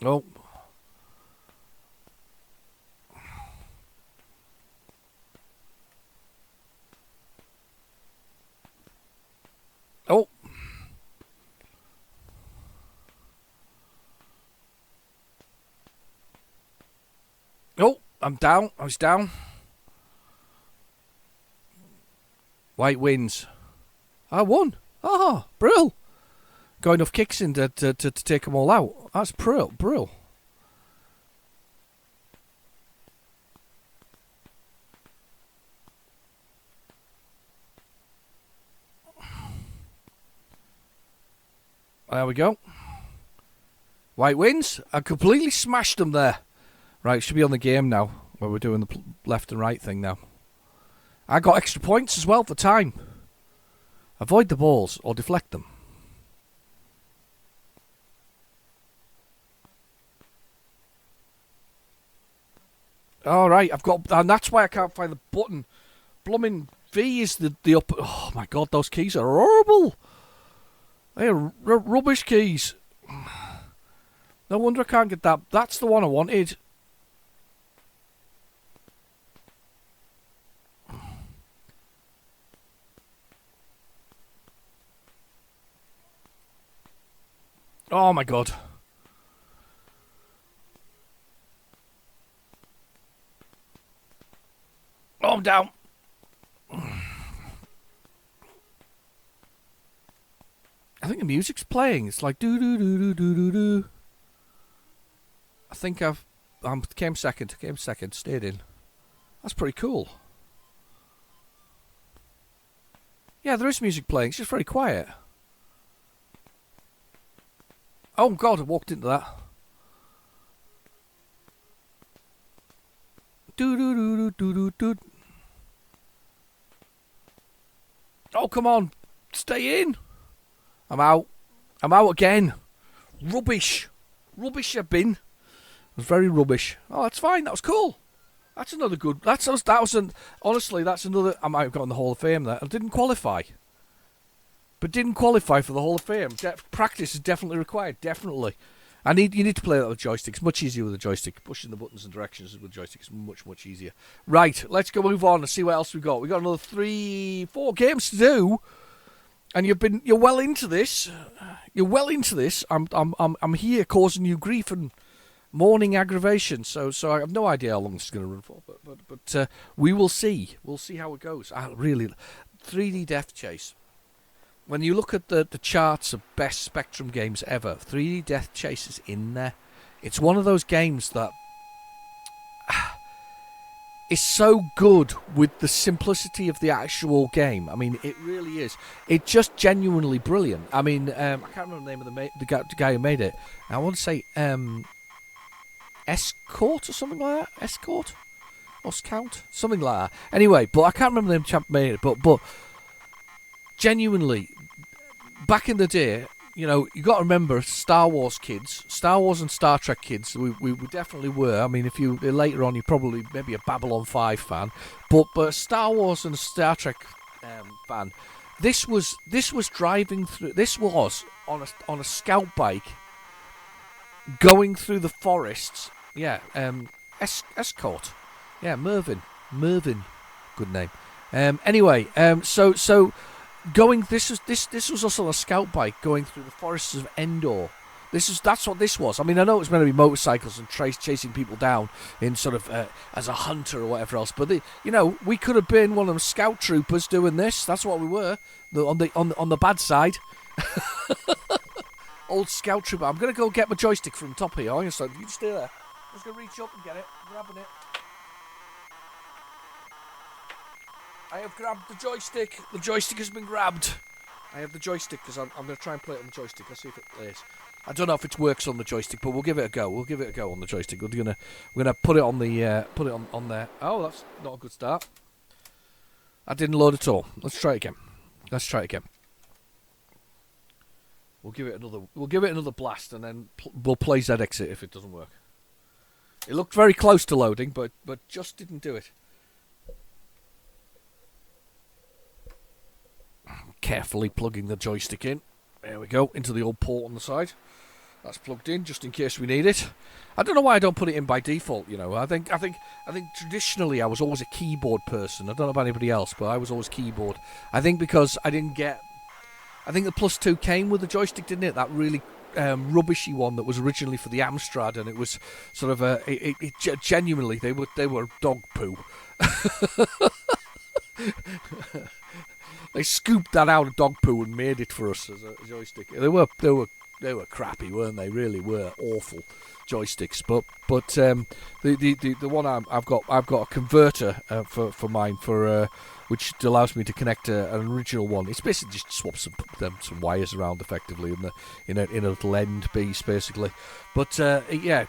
Oh. Oh. Oh, I'm down. I was down. White wins. I won. Ah, brill. Got enough kicks in to take them all out. That's brill. There we go. White wins. I completely smashed them there. Right, should be on the game now, where we're doing the left and right thing now. I got extra points as well for time. Avoid the balls or deflect them. Alright, I've got... And that's why I can't find the button. Blooming V is the up... Oh my god, those keys are horrible. They are rubbish keys. No wonder I can't get that. That's the one I wanted. Oh my god. Oh, I'm down. I think the music's playing. It's like do do do do do do do. I think I came second. Stayed in. That's pretty cool. Yeah, there is music playing. It's just very quiet. Oh god, I walked into that. Do do do do do do. Oh come on, stay in. I'm out. I'm out again. Rubbish. Rubbish I've been. It was very rubbish. Oh, that's fine. That was cool. That's another good... Honestly, that's another... I might have gotten the Hall of Fame there. I didn't qualify. But didn't qualify for the Hall of Fame. Practice is definitely required. Definitely. You need to play that with joystick. It's much easier with a joystick. Pushing the buttons and directions with joystick is much, much easier. Right, let's go move on and see what else we've got. We've got another 3-4 games to do. And you're well into this. You're well into this. I'm here causing you grief and morning aggravation. So I have no idea how long this is going to run for. But we will see. We'll see how it goes. Really, 3D Deathchase. When you look at the charts of best Spectrum games ever, 3D Deathchase is in there. It's one of those games that is so good with the simplicity of the actual game. I mean, it really is. It's just genuinely brilliant. I mean, I can't remember the name of the guy who made it. I want to say Escort or something like that. Escort? Or Scout? Something like that. Anyway, but I can't remember the name of the chap who made it. But genuinely, back in the day, you know, you got to remember Star Wars kids, Star Wars and Star Trek kids. We definitely were. I mean, if you later on, you're probably maybe a Babylon 5 fan, but Star Wars and Star Trek fan. This was driving through. This was on a scout bike, going through the forests. Yeah, Escort. Yeah, Mervyn, good name. Anyway, so. This was also a scout bike going through the forests of Endor. That's what this was. I mean, I know it's meant to be motorcycles and chasing people down in sort of as a hunter or whatever else. But we could have been one of them scout troopers doing this. That's what we were on the bad side. Old scout trooper. I'm gonna go get my joystick from the top here. You stay there. I'm just gonna reach up and get it. Grabbing it. I have grabbed the joystick. The joystick has been grabbed. I have the joystick because I'm going to try and play it on the joystick. Let's see if it plays. I don't know if it works on the joystick, but we'll give it a go. We'll give it a go on the joystick. We're gonna put it on on there. Oh, that's not a good start. I didn't load at all. Let's try it again. We'll give it another blast, and then we'll play ZX it if it doesn't work. It looked very close to loading, but just didn't do it. Carefully plugging the joystick in. There we go, into the old port on the side. That's plugged in just in case we need it. I don't know why I don't put it in by default. You know, I think traditionally I was always a keyboard person. I don't know about anybody else, but I was always keyboard. I think because I think the Plus 2 came with the joystick, didn't it? That really rubbishy one that was originally for the Amstrad, and it was sort of genuinely they were dog poo. They scooped that out of dog poo and made it for us as a joystick. They were crappy, weren't they? Really were awful joysticks. But the one I've got a converter for mine which allows me to connect an original one. It's basically just swaps some wires around effectively in a little end piece basically. But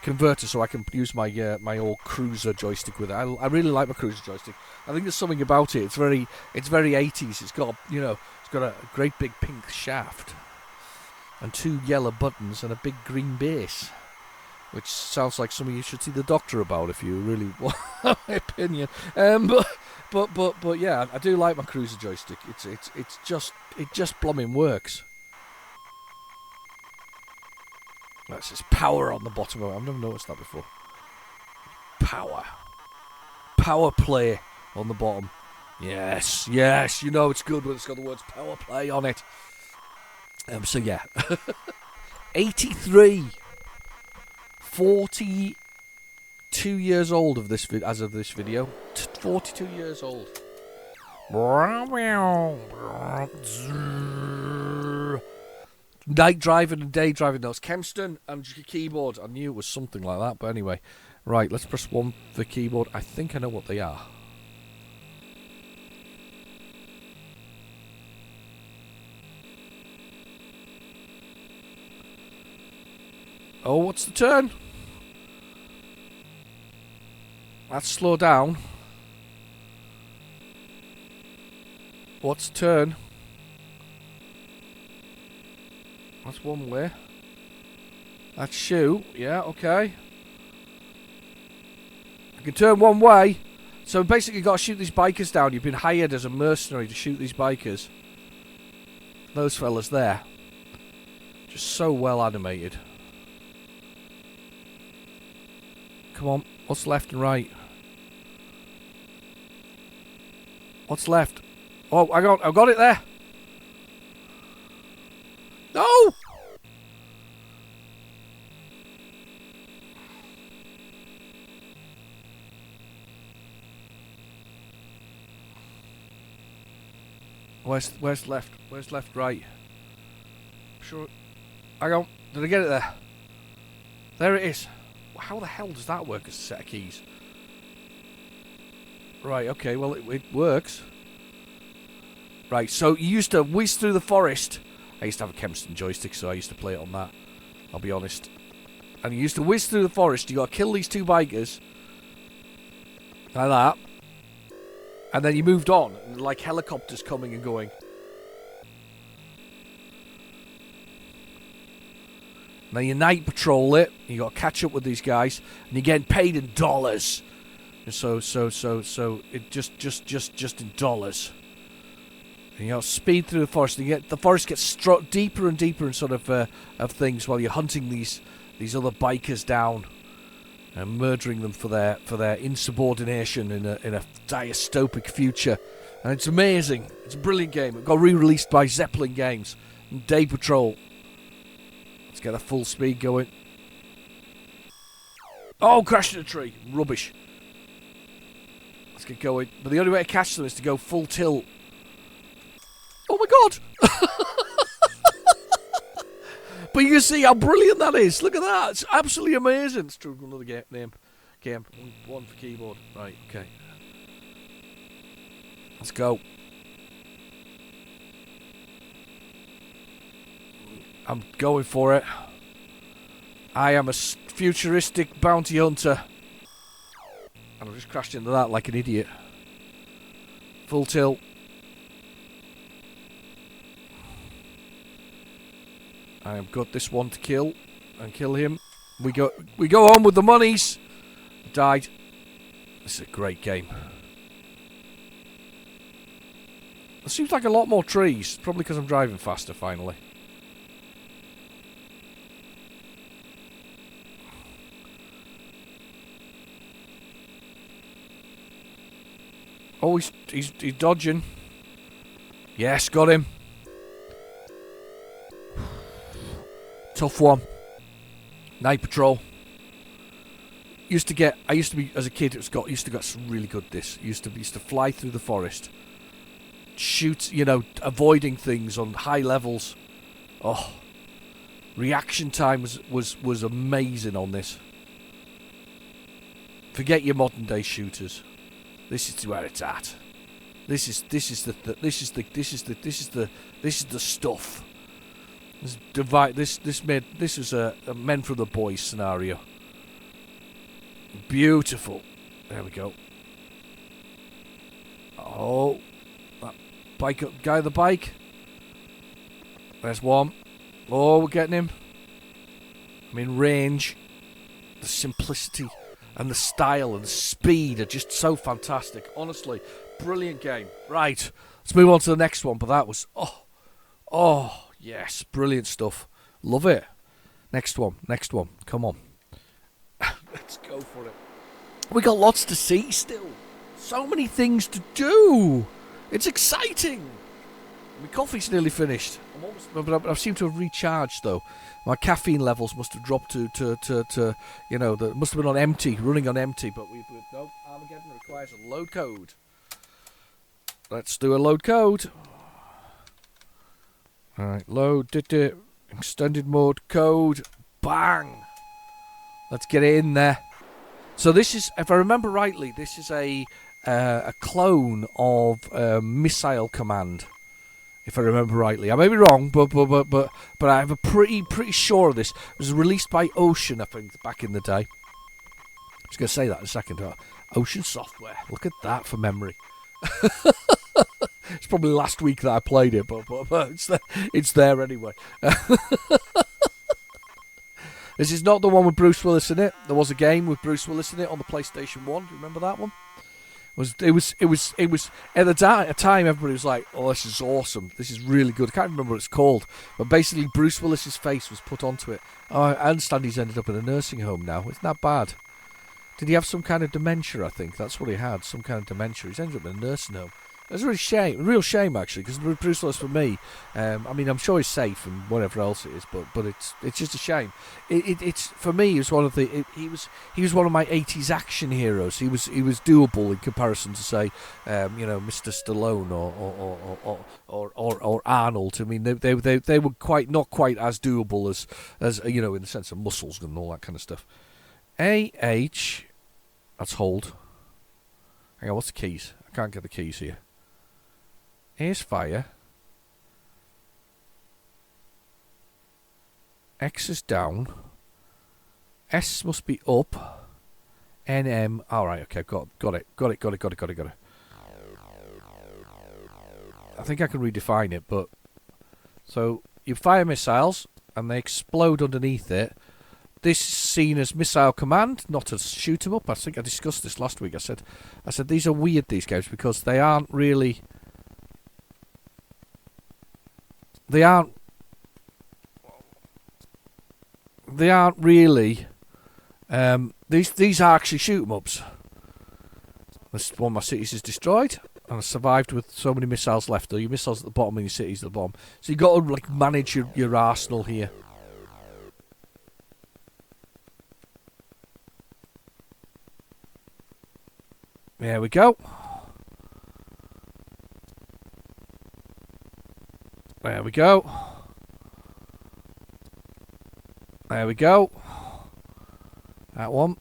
converter so I can use my old cruiser joystick with it. I really like my cruiser joystick. I think there's something about it. It's very 80s. It's got got a great big pink shaft and 2 yellow buttons and a big green base, which sounds like something you should see the doctor about if you really want my opinion. But yeah, I do like my cruiser joystick. It just blooming works. That's just power on the bottom of it. I've never noticed that before. Power play on the bottom. Yes, you know it's good when it's got the words power play on it. So yeah, 83, 42 years old of this as of this video. 42 years old. Night driving and day driving those. Kempston and keyboard. I knew it was something like that, but anyway. Right, let's press 1 for the keyboard. I think I know what they are. Oh, what's the turn? Let's slow down. What's the turn? That's one way. That's shoot. Yeah, okay. I can turn one way. So basically you've got to shoot these bikers down. You've been hired as a mercenary to shoot these bikers. Those fellas there. Just so well animated. Come on. What's left and right? What's left? Oh, I've got it there. No! Where's left? Where's left, right? Sure. Hang on. Did I get it there? There it is. How the hell does that work as a set of keys? Right, okay, well, it works. Right, so you used to whiz through the forest. I used to have a Kempston joystick, so I used to play it on that. I'll be honest. And you used to whiz through the forest. You got to kill these 2 bikers. Like that. And then you moved on. Like helicopters coming and going. Now you night patrol it. You got to catch up with these guys. And you're getting paid in dollars. And so it just in dollars. And you got to speed through the forest. And the forest gets deeper and deeper in sort of things while you're hunting these other bikers down and murdering them for their insubordination in a dystopic future. And it's amazing. It's a brilliant game. It got re-released by Zeppelin Games and Day Patrol. Let's get a full speed going. Oh, crashed in a tree. Rubbish. Let's get going. But the only way to catch them is to go full tilt. Oh my god! But you can see how brilliant that is. Look at that. It's absolutely amazing. Let's try another game. One for keyboard. Right, okay. Let's go. I'm going for it. I am a futuristic bounty hunter. And I just crashed into that like an idiot. Full tilt. I have got this one to kill and kill him. We go on with the monies. Died. This is a great game. There seems like a lot more trees. Probably because I'm driving faster finally. Oh, he's dodging. Yes, got him. Tough one. Night patrol. I used to be as a kid. Used to get some really good. Used to fly through the forest, shoot. Avoiding things on high levels. Oh, reaction time was amazing on this. Forget your modern day shooters. This is where it's at. This is the stuff. This was a Men from the Boys scenario. Beautiful. There we go. Oh, that guy on the bike. There's one. Oh, we're getting him. I'm in range. The simplicity and the style and the speed are just so fantastic. Honestly, brilliant game. Right, let's move on to the next one. But that was, oh, yes, brilliant stuff. Love it. Next one. Come on. Let's go for it. We got lots to see still. So many things to do. It's exciting. My coffee's nearly finished. But I seem to have recharged though. My caffeine levels must have dropped to must have been on empty, running on empty. But no, Armageddon requires a load code. Let's do a load code. All right, load, extended mode code, bang. Let's get it in there. So this is, if I remember rightly, this is a clone of Missile Command. If I remember rightly, I may be wrong, but I have a pretty sure of this. It was released by Ocean, I think, back in the day. I was going to say that in a second. Ocean Software. Look at that for memory. It's probably last week that I played it, but it's there anyway. This is not the one with Bruce Willis in it. There was a game with Bruce Willis in it on the PlayStation 1. Do you remember that one? It was at the time everybody was like, oh, this is awesome, this is really good. I can't remember what it's called, but basically Bruce Willis's face was put onto it. Oh, I understand he's ended up in a nursing home now. It's not bad. Did he have some kind of dementia? I think that's what he had, some kind of dementia. He's ended up in a nursing home. It's a real shame actually, because Bruce Willis for me, I mean, I'm sure he's safe and whatever else it is, but it's just a shame. It's for me, he was one of he was one of my 80s action heroes. He was doable in comparison to say, Mr. Stallone or Arnold. I mean, they were not quite as doable as in the sense of muscles and all that kind of stuff. AH, let's hold. Hang on, what's the keys? I can't get the keys here. A's fire. X is down. S must be up. NM. Alright, okay, got it. I think I can redefine it, but so you fire missiles and they explode underneath it. This is seen as Missile Command, not as shoot 'em up. I think I discussed this last week. I said these are weird, these games, because they aren't really. They aren't really. These are actually shoot 'em ups. This one of my cities is destroyed, and I survived with so many missiles left. Though your missiles at the bottom and your cities at the bottom, so you got to manage your arsenal here. There we go. There we go. There we go. That one.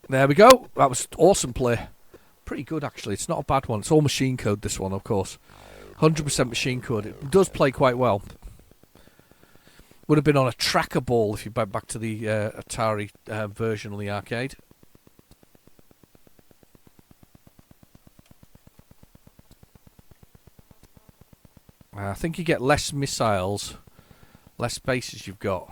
There we go. That was awesome play. Pretty good, actually. It's not a bad one. It's all machine code, this one, of course. 100% machine code. It does play quite well. Would have been on a tracker ball if you went back to the Atari version on the arcade. I think you get less missiles, less bases you've got.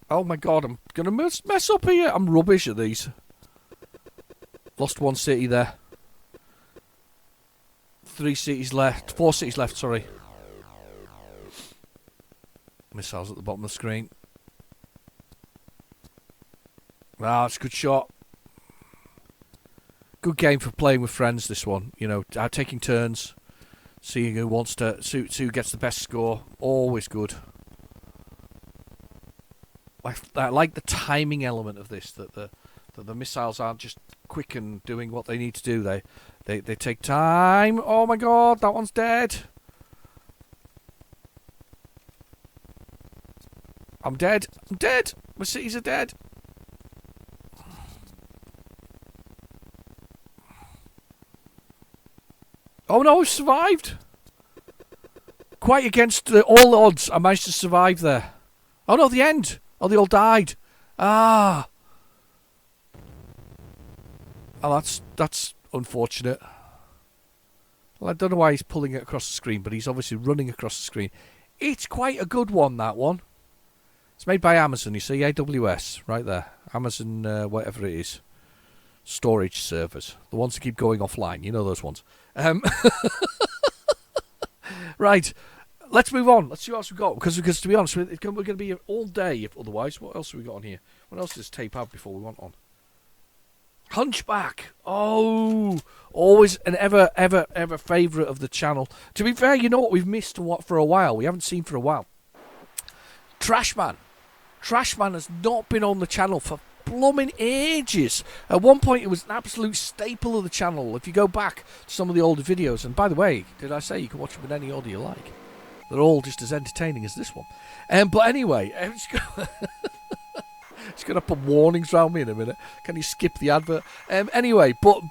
Oh my god, I'm going to mess up here. I'm rubbish at these. Lost one city there. 3 cities left. 4 cities left, sorry. Missiles at the bottom of the screen. Ah, it's a good shot. Good game for playing with friends, this one. Taking turns, seeing who wants to, who gets the best score. Always good. I like the timing element of this, that the missiles aren't just quick and doing what they need to do. They take time. Oh my god, that one's dead. I'm dead. My cities are dead. Oh no, I survived. Quite against all odds, I managed to survive there. Oh no, the end. Oh, they all died. Ah! Oh, that's unfortunate. Well, I don't know why he's pulling it across the screen, but he's obviously running across the screen. It's quite a good one, that one. It's made by Amazon, you see, AWS, right there. Amazon, whatever it is. Storage servers. The ones that keep going offline, you know those ones. Right, let's move on. Let's see what else we've got. Because to be honest, we're going to be here all day, if otherwise. What else have we got on here? What else does tape have before we want on? Hunchback. Oh, always an ever favourite of the channel. To be fair, you know what we've missed for a while? We haven't seen for a while. Trashman. Trashman has not been on the channel for blooming ages. At one point, it was an absolute staple of the channel. If you go back to some of the older videos, and by the way, did I say you can watch them in any order you like? They're all just as entertaining as this one. But anyway, it's going to put warnings around me in a minute. Can you skip the advert? Anyway, but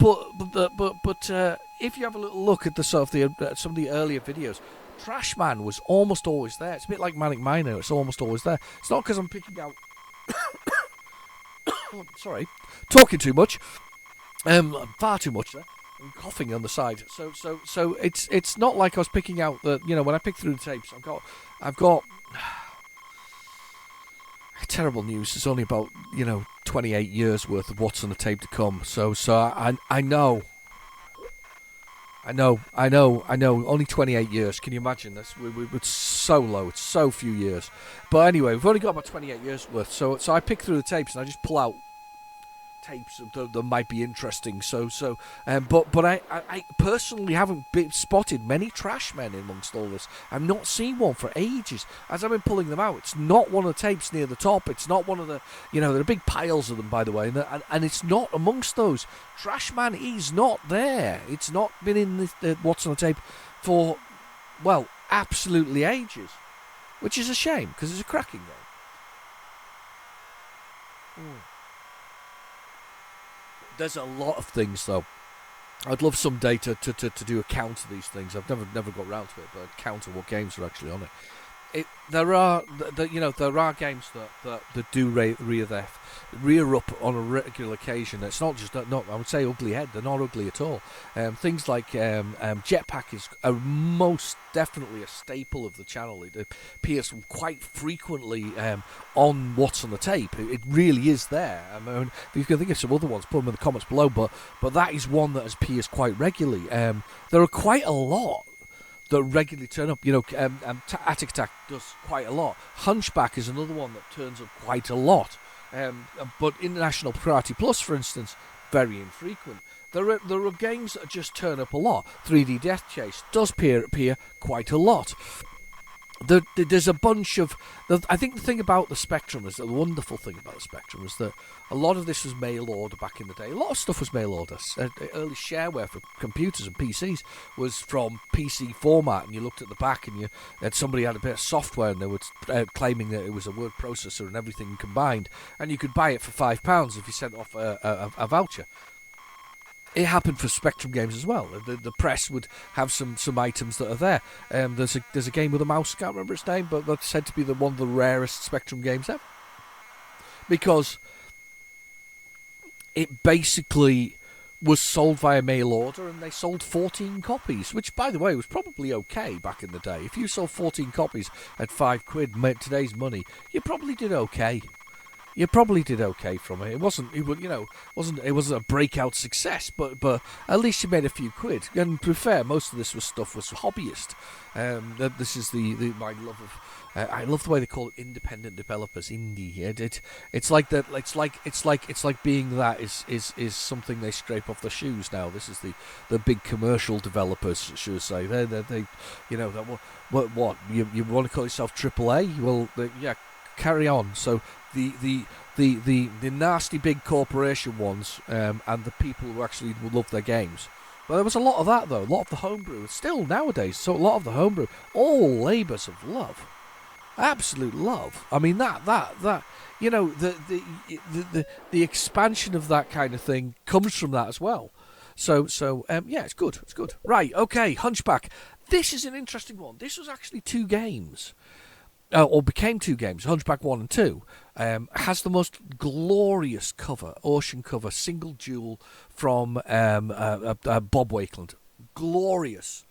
if you have a little look at the sort of some of the earlier videos, Trashman was almost always there. It's a bit like Manic Miner. It's almost always there. It's not because I'm picking out. Sorry, talking too much. Far too much there. I'm coughing on the side. So it's not like I was picking out the. You know, when I pick through the tapes, I've got. Terrible news. It's only about 28 years worth of what's on the tape to come. So I know. Only 28 years. Can you imagine this? We're so low. It's so few years. But anyway, we've only got about 28 years worth. So I pick through the tapes and I just pull out tapes that might be interesting. But I personally haven't spotted many Trashmen amongst all this. I've not seen one for ages. As I've been pulling them out, it's not one of the tapes near the top. It's not one of the, there are big piles of them, by the way, and it's not amongst those. Trashman is not there. It's not been in the what's on the tape for, well, absolutely ages, which is a shame because it's a cracking game. There's a lot of things, though. I'd love someday to do a count of these things. I've never got round to it, but a count of what games are actually on it. There are games that do rear up on a regular occasion. It's not just not. I would say ugly head. They're not ugly at all. Things like Jetpack is most definitely a staple of the channel. It appears quite frequently on what's on the tape. It really is there. I mean, if you can think of some other ones, put them in the comments below. But that is one that appears quite regularly. There are quite a lot that regularly turn up. Attic Attack does quite a lot. Hunchback is another one that turns up quite a lot. But International Karate Plus, for instance, very infrequent. There are games that just turn up a lot. 3D Deathchase does appear quite a lot. There's a bunch of. I think the thing about the Spectrum is the wonderful thing about the Spectrum is that a lot of this was mail order back in the day. A lot of stuff was mail order. Early shareware for computers and PCs was from PC format, and you looked at the back, and somebody had a bit of software, and they were claiming that it was a word processor and everything combined, and you could buy it for £5 if you sent off a voucher. It happened for Spectrum games as well. The press would have some items that are there. There's a game with a mouse, can't remember its name, but that's said to be one of the rarest Spectrum games ever. Because it basically was sold via mail order, and they sold 14 copies, which, by the way, was probably okay back in the day. If you sold 14 copies at £5, today's money, you probably did okay. You probably did okay from it. It wasn't a breakout success, but at least you made a few quid. And to be fair, most of this stuff was hobbyist. This is my love of. I love the way they call it independent developers, indie. It's like that. It's like being that is something they scrape off their shoes now. This is the big commercial developers, should I say? They what you want to call yourself AAA? Well, yeah, carry on. So the nasty big corporation ones and the people who actually love their games. But there was a lot of that, though. A lot of the homebrew. Still nowadays, so a lot of the homebrew, all labours of love, absolute love. I mean that the expansion of that kind of thing comes from that as well. So yeah, it's good. It's good. Right, okay, Hunchback. This is an interesting one. This was actually two games. Or became two games, Hunchback 1 and 2. Has the most glorious cover, ocean cover, single jewel from Bob Wakeland. Glorious.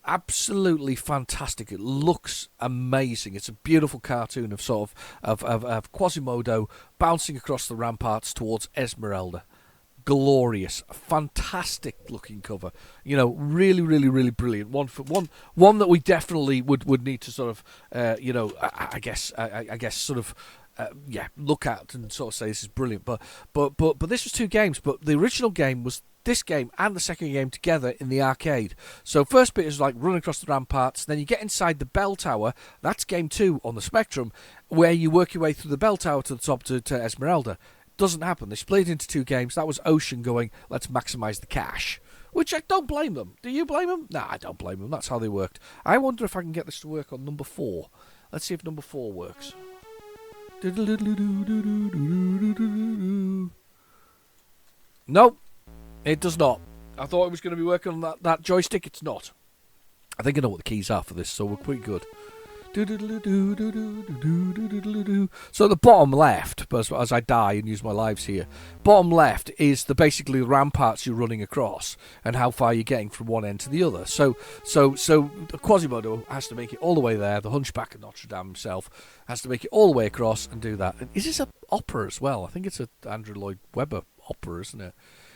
Absolutely fantastic. It looks amazing. It's a beautiful cartoon of sort of Quasimodo bouncing across the ramparts towards Esmeralda. Glorious, fantastic looking cover. You know, really, really, really brilliant. One that we definitely would need to sort of, I guess sort of. Look at and sort of say this is brilliant. But this was 2 games. But the original game was this game and the second game together in the arcade. So first bit is like running across the ramparts. Then you get inside the bell tower. That's game 2 on the Spectrum, where you work your way through the bell tower to the top to Esmeralda. Doesn't happen. They split it into 2 games. That was Ocean going, let's maximise the cash. Which I don't blame them. Do you blame them? Nah, I don't blame them. That's how they worked. I wonder if I can get this to work on number 4. Let's see if number 4 works. Nope, it does not. I thought it was going to be working on that joystick. It's not. I think I know what the keys are for this, so we're pretty good. So the bottom left, as I die and use my lives here, bottom left is basically the ramparts you're running across and how far you're getting from one end to the other. So Quasimodo has to make it all the way there. The Hunchback of Notre Dame himself has to make it all the way across and do that. And is this an opera as well? I think it's an Andrew Lloyd Webber opera, isn't it?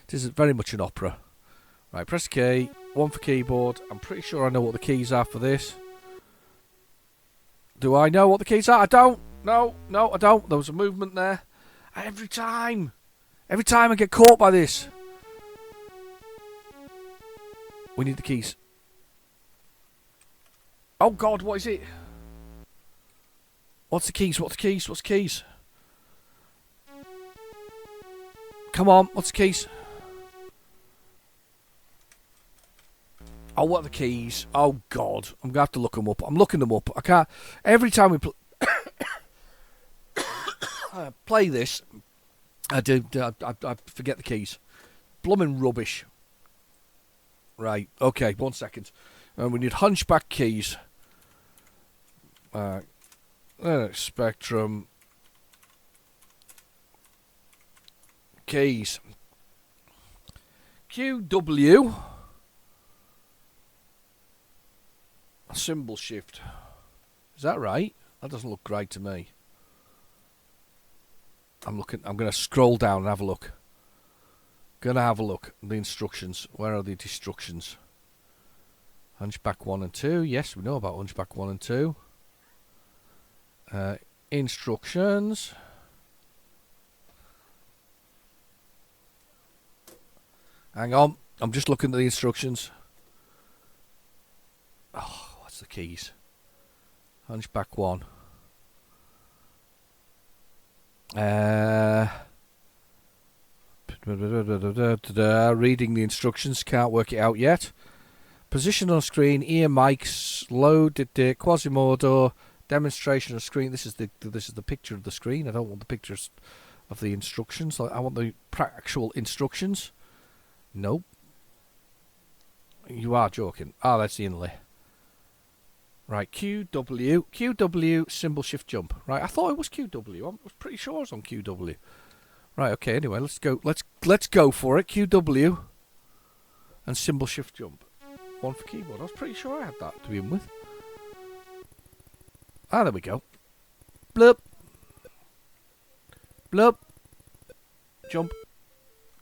It is very much an opera. Right, press the key, 1 for keyboard. I'm pretty sure I know what the keys are for this. Do I know what the keys are? I don't. No, I don't. There was a movement there. Every time I get caught by this. We need the keys. Oh God, what is it? What's the keys? Come on, what's the keys? Oh, what are the keys? Oh, God. I'm going to have to look them up. I'm looking them up. I can't... Every time we play this, I forget the keys. Blooming rubbish. Right. Okay, 1 second. We need Hunchback keys. Spectrum. Keys. QW. Symbol shift. Is that right? That doesn't look right to me. I'm going to scroll down and have a look. The instructions. Where are the instructions? Hunchback 1 and 2. Yes, we know about Hunchback 1 and 2. Instructions. Hang on. I'm just looking at the instructions. Oh. The keys. Hunchback 1. Reading the instructions, can't work it out yet. Position on screen, ear mics, load Quasimodo, demonstration of screen. This is the picture of the screen. I don't want the pictures of the instructions. I want the actual instructions. Nope. You are joking. Oh, that's the inlay. Right, QW, symbol shift jump. Right, I thought it was QW. I was pretty sure I was on QW. Right, okay, anyway, let's go for it. QW and symbol shift jump. 1 for keyboard. I was pretty sure I had that to begin with. Ah, there we go. Blurp. Blurp. Jump.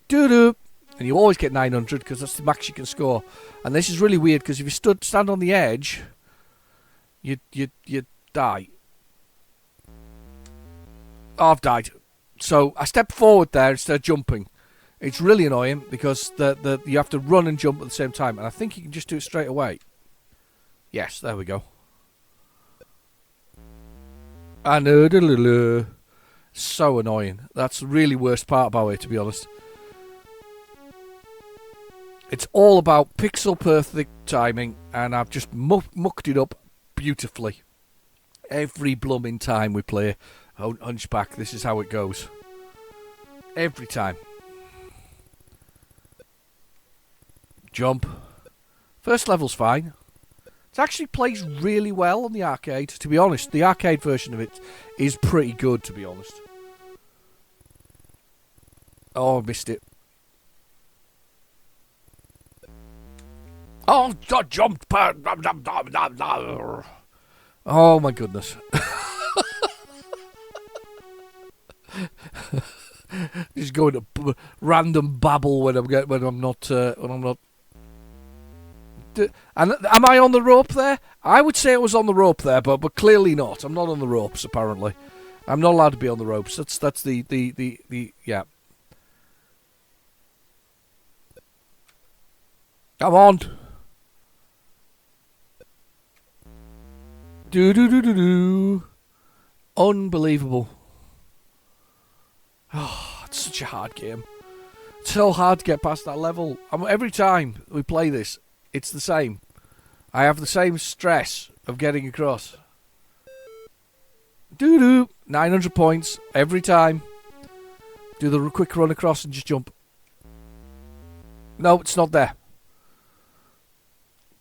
Doo-doo. And you always get 900 because that's the max you can score. And this is really weird because if you stand on the edge... You die. Oh, I've died. So I stepped forward there instead of jumping. It's really annoying because you have to run and jump at the same time. And I think you can just do it straight away. Yes, there we go. So annoying. That's the really worst part about it, to be honest. It's all about pixel perfect timing, and I've just mucked it up beautifully. Every blooming time we play Hunchback, this is how it goes. Every time. Jump. First level's fine. It actually plays really well on the arcade. To be honest, the arcade version of it is pretty good, to be honest. Oh, I missed it. Oh, I jumped. Oh, my goodness. Just going to random babble when I'm not. And am I on the rope there? I would say I was on the rope there, but clearly not. I'm not on the ropes. Apparently, I'm not allowed to be on the ropes. That's the yeah. Come on. Do. Unbelievable. Oh, it's such a hard game. It's so hard to get past that level. Every time we play this, it's the same. I have the same stress of getting across. 900 points every time. Do the quick run across and just jump. No, it's not there.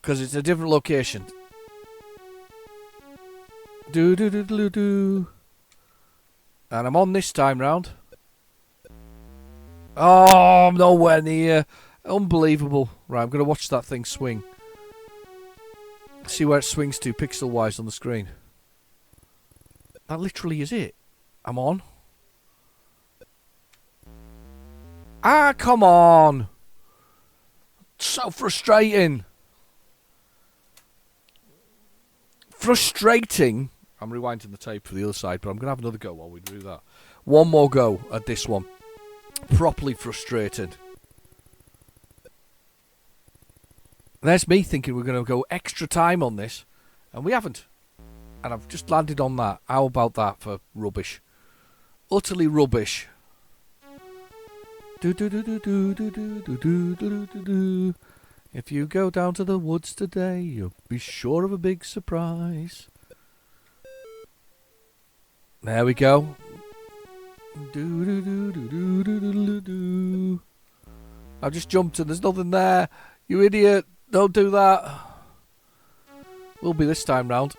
Because it's a different location. And I'm on this time round. Oh, I'm nowhere near. Unbelievable. Right, I'm going to watch that thing swing. See where it swings to pixel-wise on the screen. That literally is it. I'm on. Ah, come on. So frustrating. Frustrating. I'm rewinding the tape for the other side, but I'm going to have another go while we do that. One more go at this one. Properly frustrated. There's me thinking we're going to go extra time on this, and we haven't. And I've just landed on that. How about that for rubbish? Utterly rubbish. If you go down to the woods today, you'll be sure of a big surprise. There we go. I've just jumped and there's nothing there. You idiot. Don't do that. Will be this time round.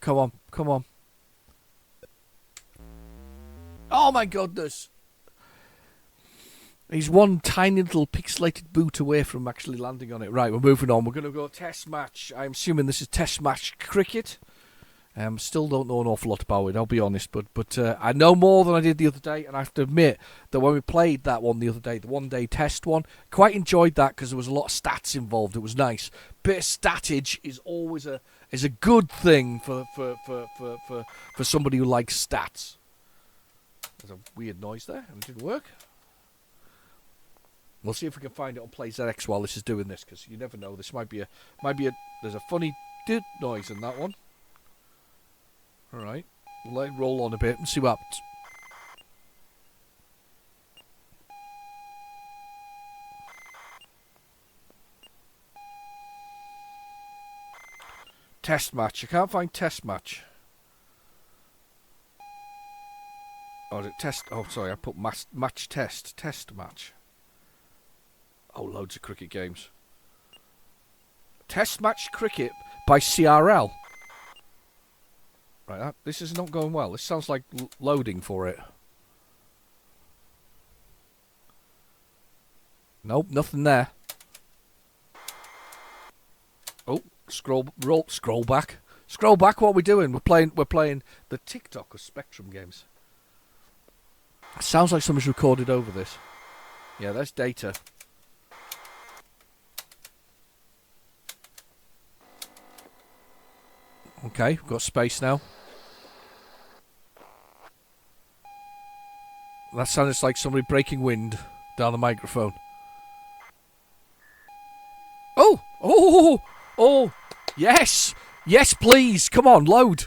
Come on. Come on. Oh my goodness. He's one tiny little pixelated boot away from actually landing on it. Right, we're moving on. We're going to go test match. I'm assuming this is test match cricket. Still don't know an awful lot about it, I'll be honest, but I know more than I did the other day, and I have to admit that when we played that one the other day, the one-day test one, quite enjoyed that because there was a lot of stats involved. It was nice. Bit of statage is always a good thing for somebody who likes stats. There's a weird noise there, and it didn't work. We'll see if we can find it on PlayZX while this is doing this, because you never know. This might be a there's a funny noise in that one. Alright, we'll let it roll on a bit and see what happens. Test match. I can't find test match. Oh, is it test? Oh, sorry, I put match test. Test match. Oh, loads of cricket games. Test match cricket by CRL. Right, this is not going well. This sounds like loading for it. Nope, nothing there. Oh, scroll back. Scroll back. What are we doing? We're playing the TikTok of Spectrum games. Sounds like someone's recorded over this. Yeah, there's data. Okay, we've got space now. That sounds like somebody breaking wind down the microphone. Oh! Oh! Oh! Yes! Yes, please! Come on, load!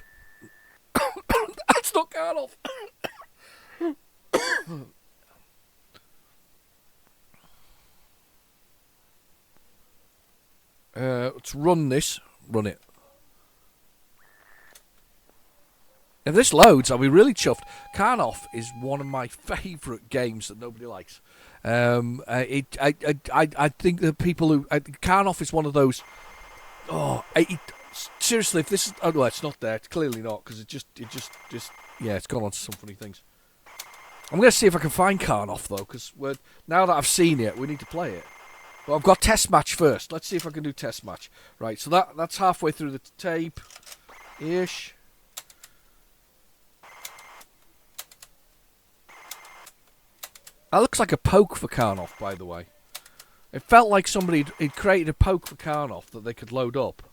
That's not Arnopp! Let's run this. Run it. If this loads, I'll be really chuffed. Arnopp is one of my favourite games that nobody likes. I think the people who... Arnopp is one of those... Oh, seriously, if this is... Oh, well, it's not there. It's clearly not, because it just... Yeah, it's gone on to some funny things. I'm going to see if I can find Arnopp, though, because now that I've seen it, we need to play it. Well, I've got test match first. Let's see if I can do test match. Right, so that's halfway through the tape-ish. That looks like a poke for Arnopp, by the way. It felt like somebody had created a poke for Arnopp that they could load up.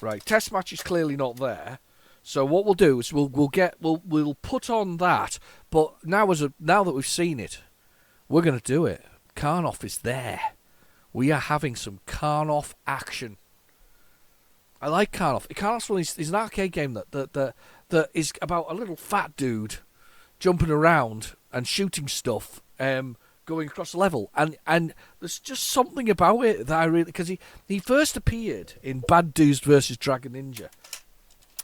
Right, test match is clearly not there. So what we'll do is we'll put on that. But now that we've seen it, we're going to do it. Arnopp is there. We are having some Arnopp action. I like Arnopp. Arnopp is an arcade game that is about a little fat dude jumping around and shooting stuff, going across the level, and there's just something about it that I really, because he first appeared in Bad Dudes vs Dragon Ninja,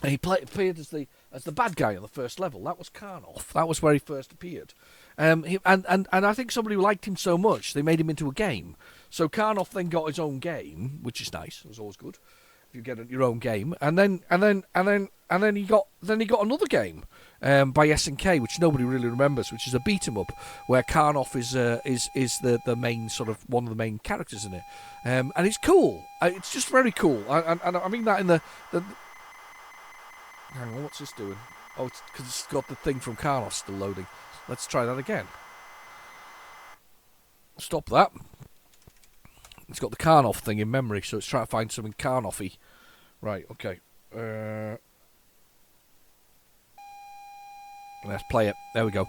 and he appeared as the bad guy on the first level. That was Arnopp. That was where he first appeared, and I think somebody liked him so much they made him into a game. So Arnopp then got his own game, which is nice. It was always good if you get your own game, and then he got another game by S&K, which nobody really remembers, which is a beat 'em up where Arnopp is the main sort of one of the main characters in it, and it's cool. It's just very cool, and I mean that in the hang on, what's this doing? Oh, it's because it's got the thing from Arnopp still loading. Let's try that again. Stop that. It's got the Arnopp thing in memory, so it's trying to find something Arnopp-y. Right, okay. Let's play it. There we go.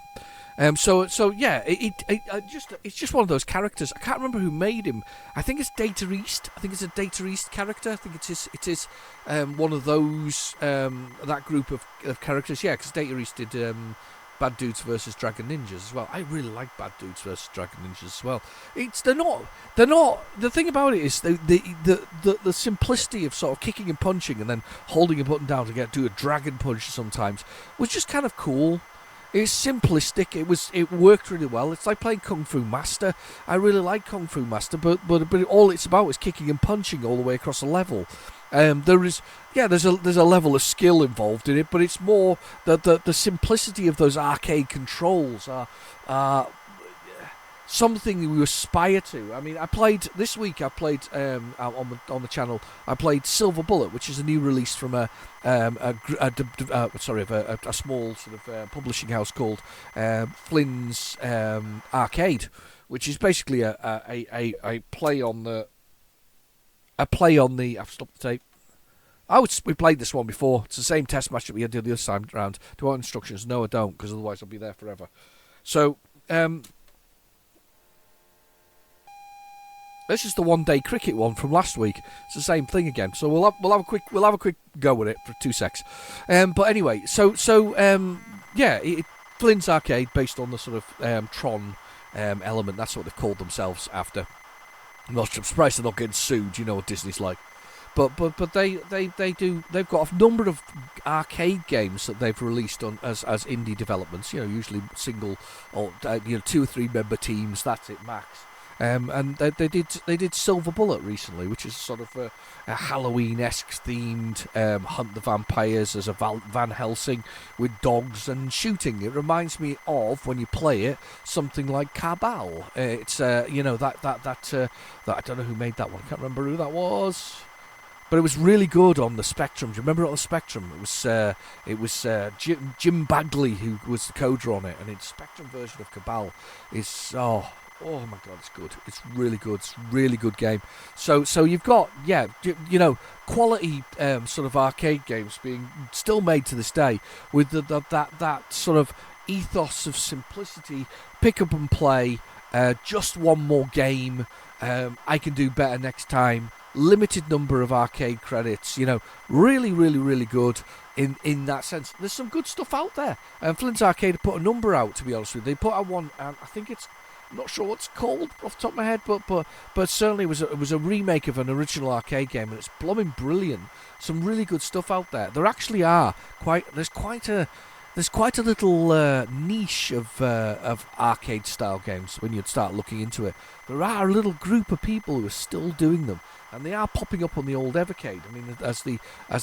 So yeah, it's just one of those characters. I can't remember who made him. I think it's Data East. I think it's a Data East character. I think it is one of those that group of characters. Yeah, because Data East did Bad Dudes vs Dragon Ninjas as well. I really like Bad Dudes vs Dragon Ninjas as well. They're not. The thing about it is the simplicity of sort of kicking and punching and then holding a button down to do a dragon punch sometimes was just kind of cool. It's simplistic. It worked really well. It's like playing Kung Fu Master. I really like Kung Fu Master, but all it's about is kicking and punching all the way across the level. There's a level of skill involved in it, but it's more the simplicity of those arcade controls are something we aspire to. I mean, this week on the channel. I played Silver Bullet, which is a new release from a small sort of publishing house called Flynn's Arcade, which is basically a play on the. I've stopped the tape. We played this one before. It's the same test match that we had the other time round. Do I want instructions? No, I don't, because otherwise I'll be there forever. So, this is the one-day cricket one from last week. It's the same thing again. So we'll have a quick go with it for 2 secs. But anyway, Flynn's Arcade, based on the sort of Tron element. That's what they've called themselves after. I'm surprised they're not getting sued. You know what Disney's like. But they've got a number of arcade games that they've released on as indie developments. You know, usually single or 2 or 3 member teams. That's it, max. And they did Silver Bullet recently, which is sort of a Halloween-esque themed hunt the vampires as a Van Helsing with dogs and shooting. It reminds me of, when you play it, something like Cabal. It's that I don't know who made that one. I can't remember who that was. But it was really good on the Spectrum. Do you remember it on the Spectrum? It was Jim Bagley who was the coder on it, and its Spectrum version of Cabal is oh my god, it's good. It's really good. It's a really good game. So you've got quality sort of arcade games being still made to this day with that sort of ethos of simplicity, pick up and play, just one more game. I can do better next time. Limited number of arcade credits, really, really, really good in that sense. There's some good stuff out there. Flynn's Arcade put a number out, to be honest with you. They put out one, I think I'm not sure what it's called off the top of my head, but certainly it was a remake of an original arcade game, and it's blooming brilliant. Some really good stuff out there. There actually are quite a there's quite a little niche of arcade style games when you'd start looking into it. There are a little group of people who are still doing them, and they are popping up on the old Evercade. I mean, as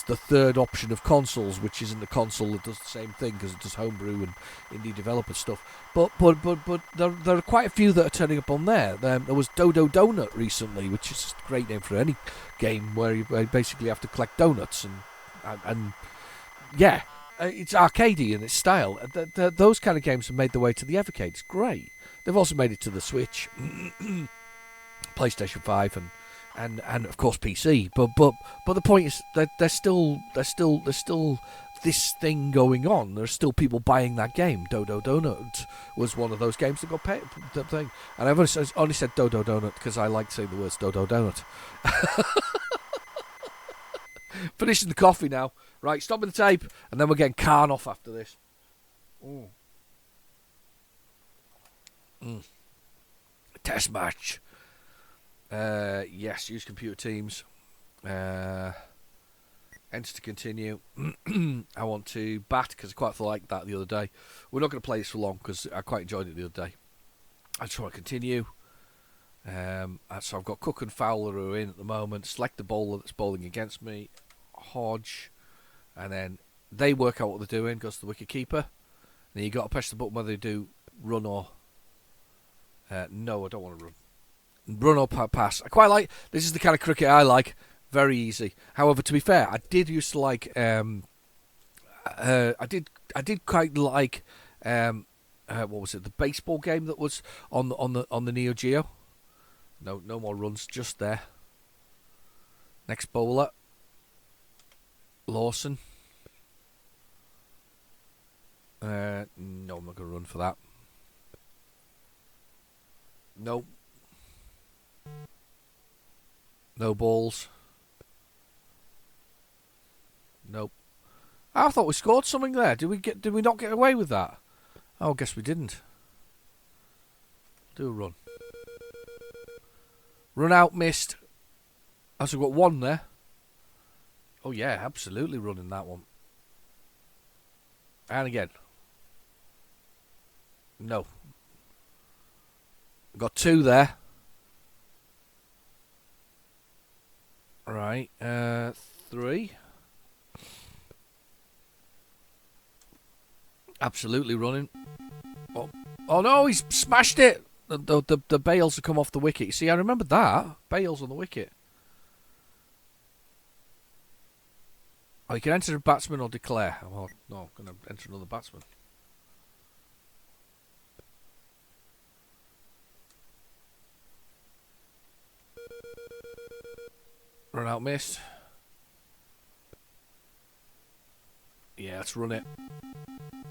the third option of consoles, which isn't a console that does the same thing because it does homebrew and indie developer stuff. But there are quite a few that are turning up on there. There was Dodo Donut recently, which is a great name for any game where you basically have to collect donuts and yeah. It's arcadey in its style. Those kind of games have made their way to the Evercade. It's great. They've also made it to the Switch, PlayStation 5, and of course PC. But the point is that there's still this thing going on. There's still people buying that game. Dodo Donut was one of those games that got paid. The thing, and I've only said Dodo Donut because I like saying the words Dodo Donut. Finishing the coffee now. Right, stopping the tape, and then we're getting Arnopp after this. Test match. Yes, use computer teams. Enter to continue. I want to bat because I quite like that the other day. We're not going to play this for long because I quite enjoyed it the other day. I just want to continue. So I've got Cook and Fowler who are in at the moment. Select the bowler that's bowling against me. Hodge. And then they work out what they're doing, goes to the wicket keeper. Then you got to press the button whether they do run or... no, I don't want to run. Run or pass. I quite like... This is the kind of cricket I like. Very easy. However, to be fair, I did used to like... I did quite like... what was it? The baseball game that was on the Neo Geo. No more runs, just there. Next bowler. Lawson. No, I'm not going to run for that. Nope. No balls. Nope. I thought we scored something there. Did we not get away with that? Oh, I guess we didn't. Do a run. Run out, missed. Oh, so we've got one there. Oh, yeah, absolutely running that one. And again. No. Got two there. Right. Three. Absolutely running. Oh no, he's smashed it. The bails have come off the wicket. You see, I remember that. Bails on the wicket. Oh, you can enter a batsman or declare. Oh, no, I'm going to enter another batsman. Run out, missed. Yeah, let's run it.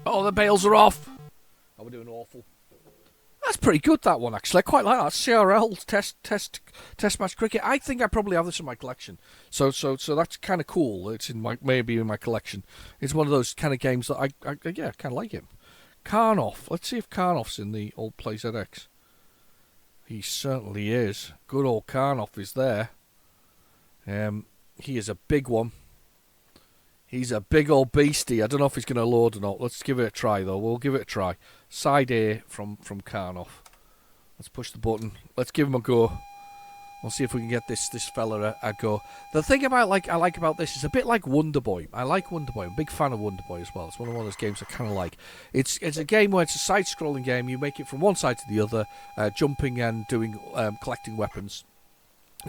Oh, the bails are off. Oh, we're doing awful. That's pretty good, that one, actually. I quite like that. CRL test match cricket. I think I probably have this in my collection. So that's kind of cool. It's maybe in my collection. It's one of those kind of games that I kind of like it. Arnopp. Let's see if Arnopp's in the old PlayZX. He certainly is. Good old Arnopp is there. He is a big one. He's a big old beastie. I don't know if he's going to load or not. Let's give it a try, though. We'll give it a try. Side A from Arnopp. Let's push the button. Let's give him a go. We'll see if we can get this fella a go. The thing I like about this is a bit like Wonder Boy. I like Wonder Boy. I'm a big fan of Wonder Boy as well. It's one of those games I kind of like. It's a game where it's a side-scrolling game. You make it from one side to the other, jumping and doing collecting weapons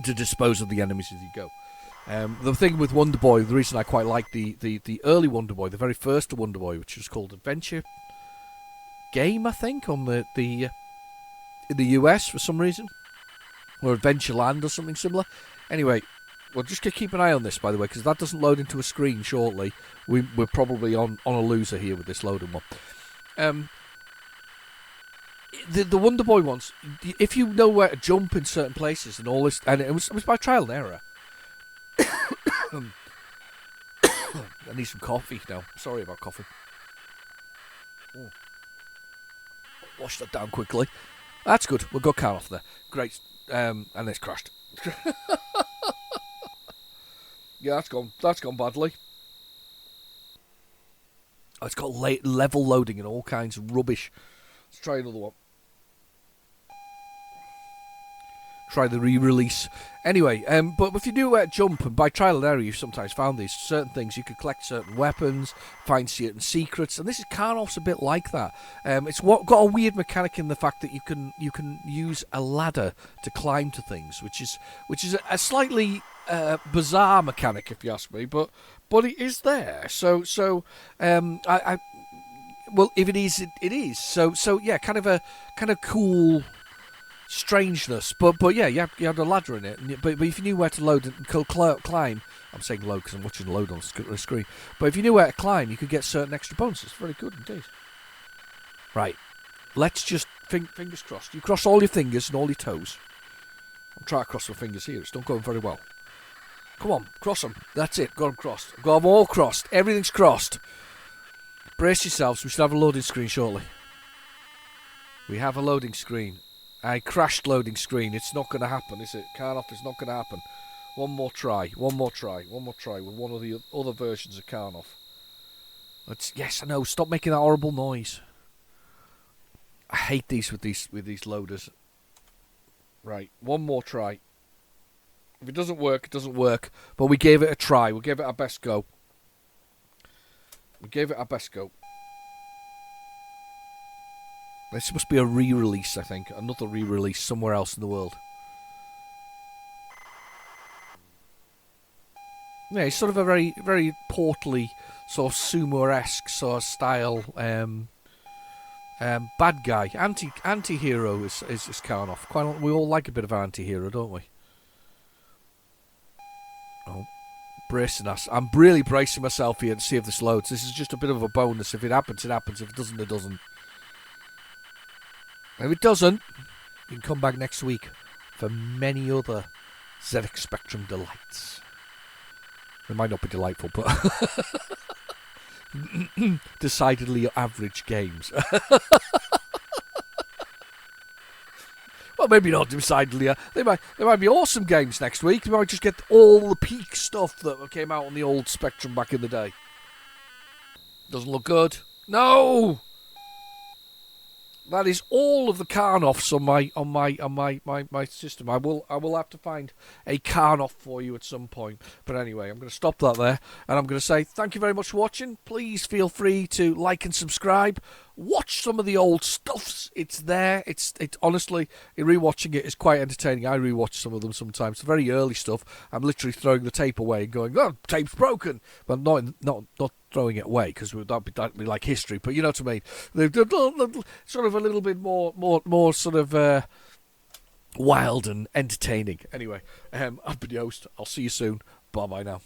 to dispose of the enemies as you go. The thing with Wonder Boy, the reason I quite like the early Wonder Boy, the very first Wonder Boy, which was called Adventure Game, I think, on the in the US for some reason, or Adventureland or something similar. Anyway, we'll just keep an eye on this, by the way, because that doesn't load into a screen shortly. We're probably on a loser here with this loading one. The Wonder Boy ones, if you know where to jump in certain places and all this, and it was by trial and error. I need some coffee now. Sorry about coffee. Wash that down quickly. That's good. We'll go Arnopp there. Great. And it's crashed. Yeah, that's gone badly. Oh, it's got level loading and all kinds of rubbish. Let's try another one. Try the re-release. Anyway, but if you do jump, and by trial and error you've sometimes found these certain things, you could collect certain weapons, find certain secrets, and this is Karnoff's a bit like that. It's got a weird mechanic in the fact that you can use a ladder to climb to things, which is a slightly bizarre mechanic if you ask me, but it is there. So well, if it is, it is. So yeah, kind of cool strangeness, but yeah, you had a ladder in it, but if you knew where to load and climb, I'm saying load because I'm watching load on the screen, but if you knew where to climb, you could get certain extra bonuses. Very good indeed. Right, let's just fingers crossed. You cross all your fingers and all your toes. I'm trying to cross my fingers here. It's not going very well. Come on, cross them. That's it. Got them crossed. Got them all crossed. Everything's crossed. Brace yourselves. We should have a loading screen shortly. We have a loading screen. I crashed loading screen. It's not going to happen, is it? Karnoff, it's not going to happen. One more try with one of the other versions of Karnoff. Yes, I know. Stop making that horrible noise. I hate these with these loaders. Right, one more try. If it doesn't work, it doesn't work. But we gave it a try. We gave it our best go. This must be a re-release, I think. Another re-release somewhere else in the world. Yeah, it's sort of a very, very portally, sort of sumo-esque sort of style bad guy. Anti-hero is Karnoff. We all like a bit of anti-hero, don't we? Oh, bracing us. I'm really bracing myself here to see if this loads. This is just a bit of a bonus. If it happens, it happens. If it doesn't, it doesn't. If it doesn't, you can come back next week for many other ZX Spectrum delights. They might not be delightful, but decidedly average games. Well, maybe not decidedly. They might be awesome games next week. We might just get all the peak stuff that came out on the old Spectrum back in the day. Doesn't look good. No. That is all of the Karnoffs on my system. I will have to find a Karnoff for you at some point. But anyway, I'm going to stop that there, and I'm going to say thank you very much for watching. Please feel free to like and subscribe. Watch some of the old stuffs. It's there. It's honestly, rewatching it is quite entertaining. I rewatch some of them sometimes. The very early stuff, I'm literally throwing the tape away and going, "Oh, tape's broken," but not throwing it away because that'd be like history. But you know what I mean. They're sort of a little bit more sort of wild and entertaining. Anyway, I've been your host. I'll see you soon. Bye bye now.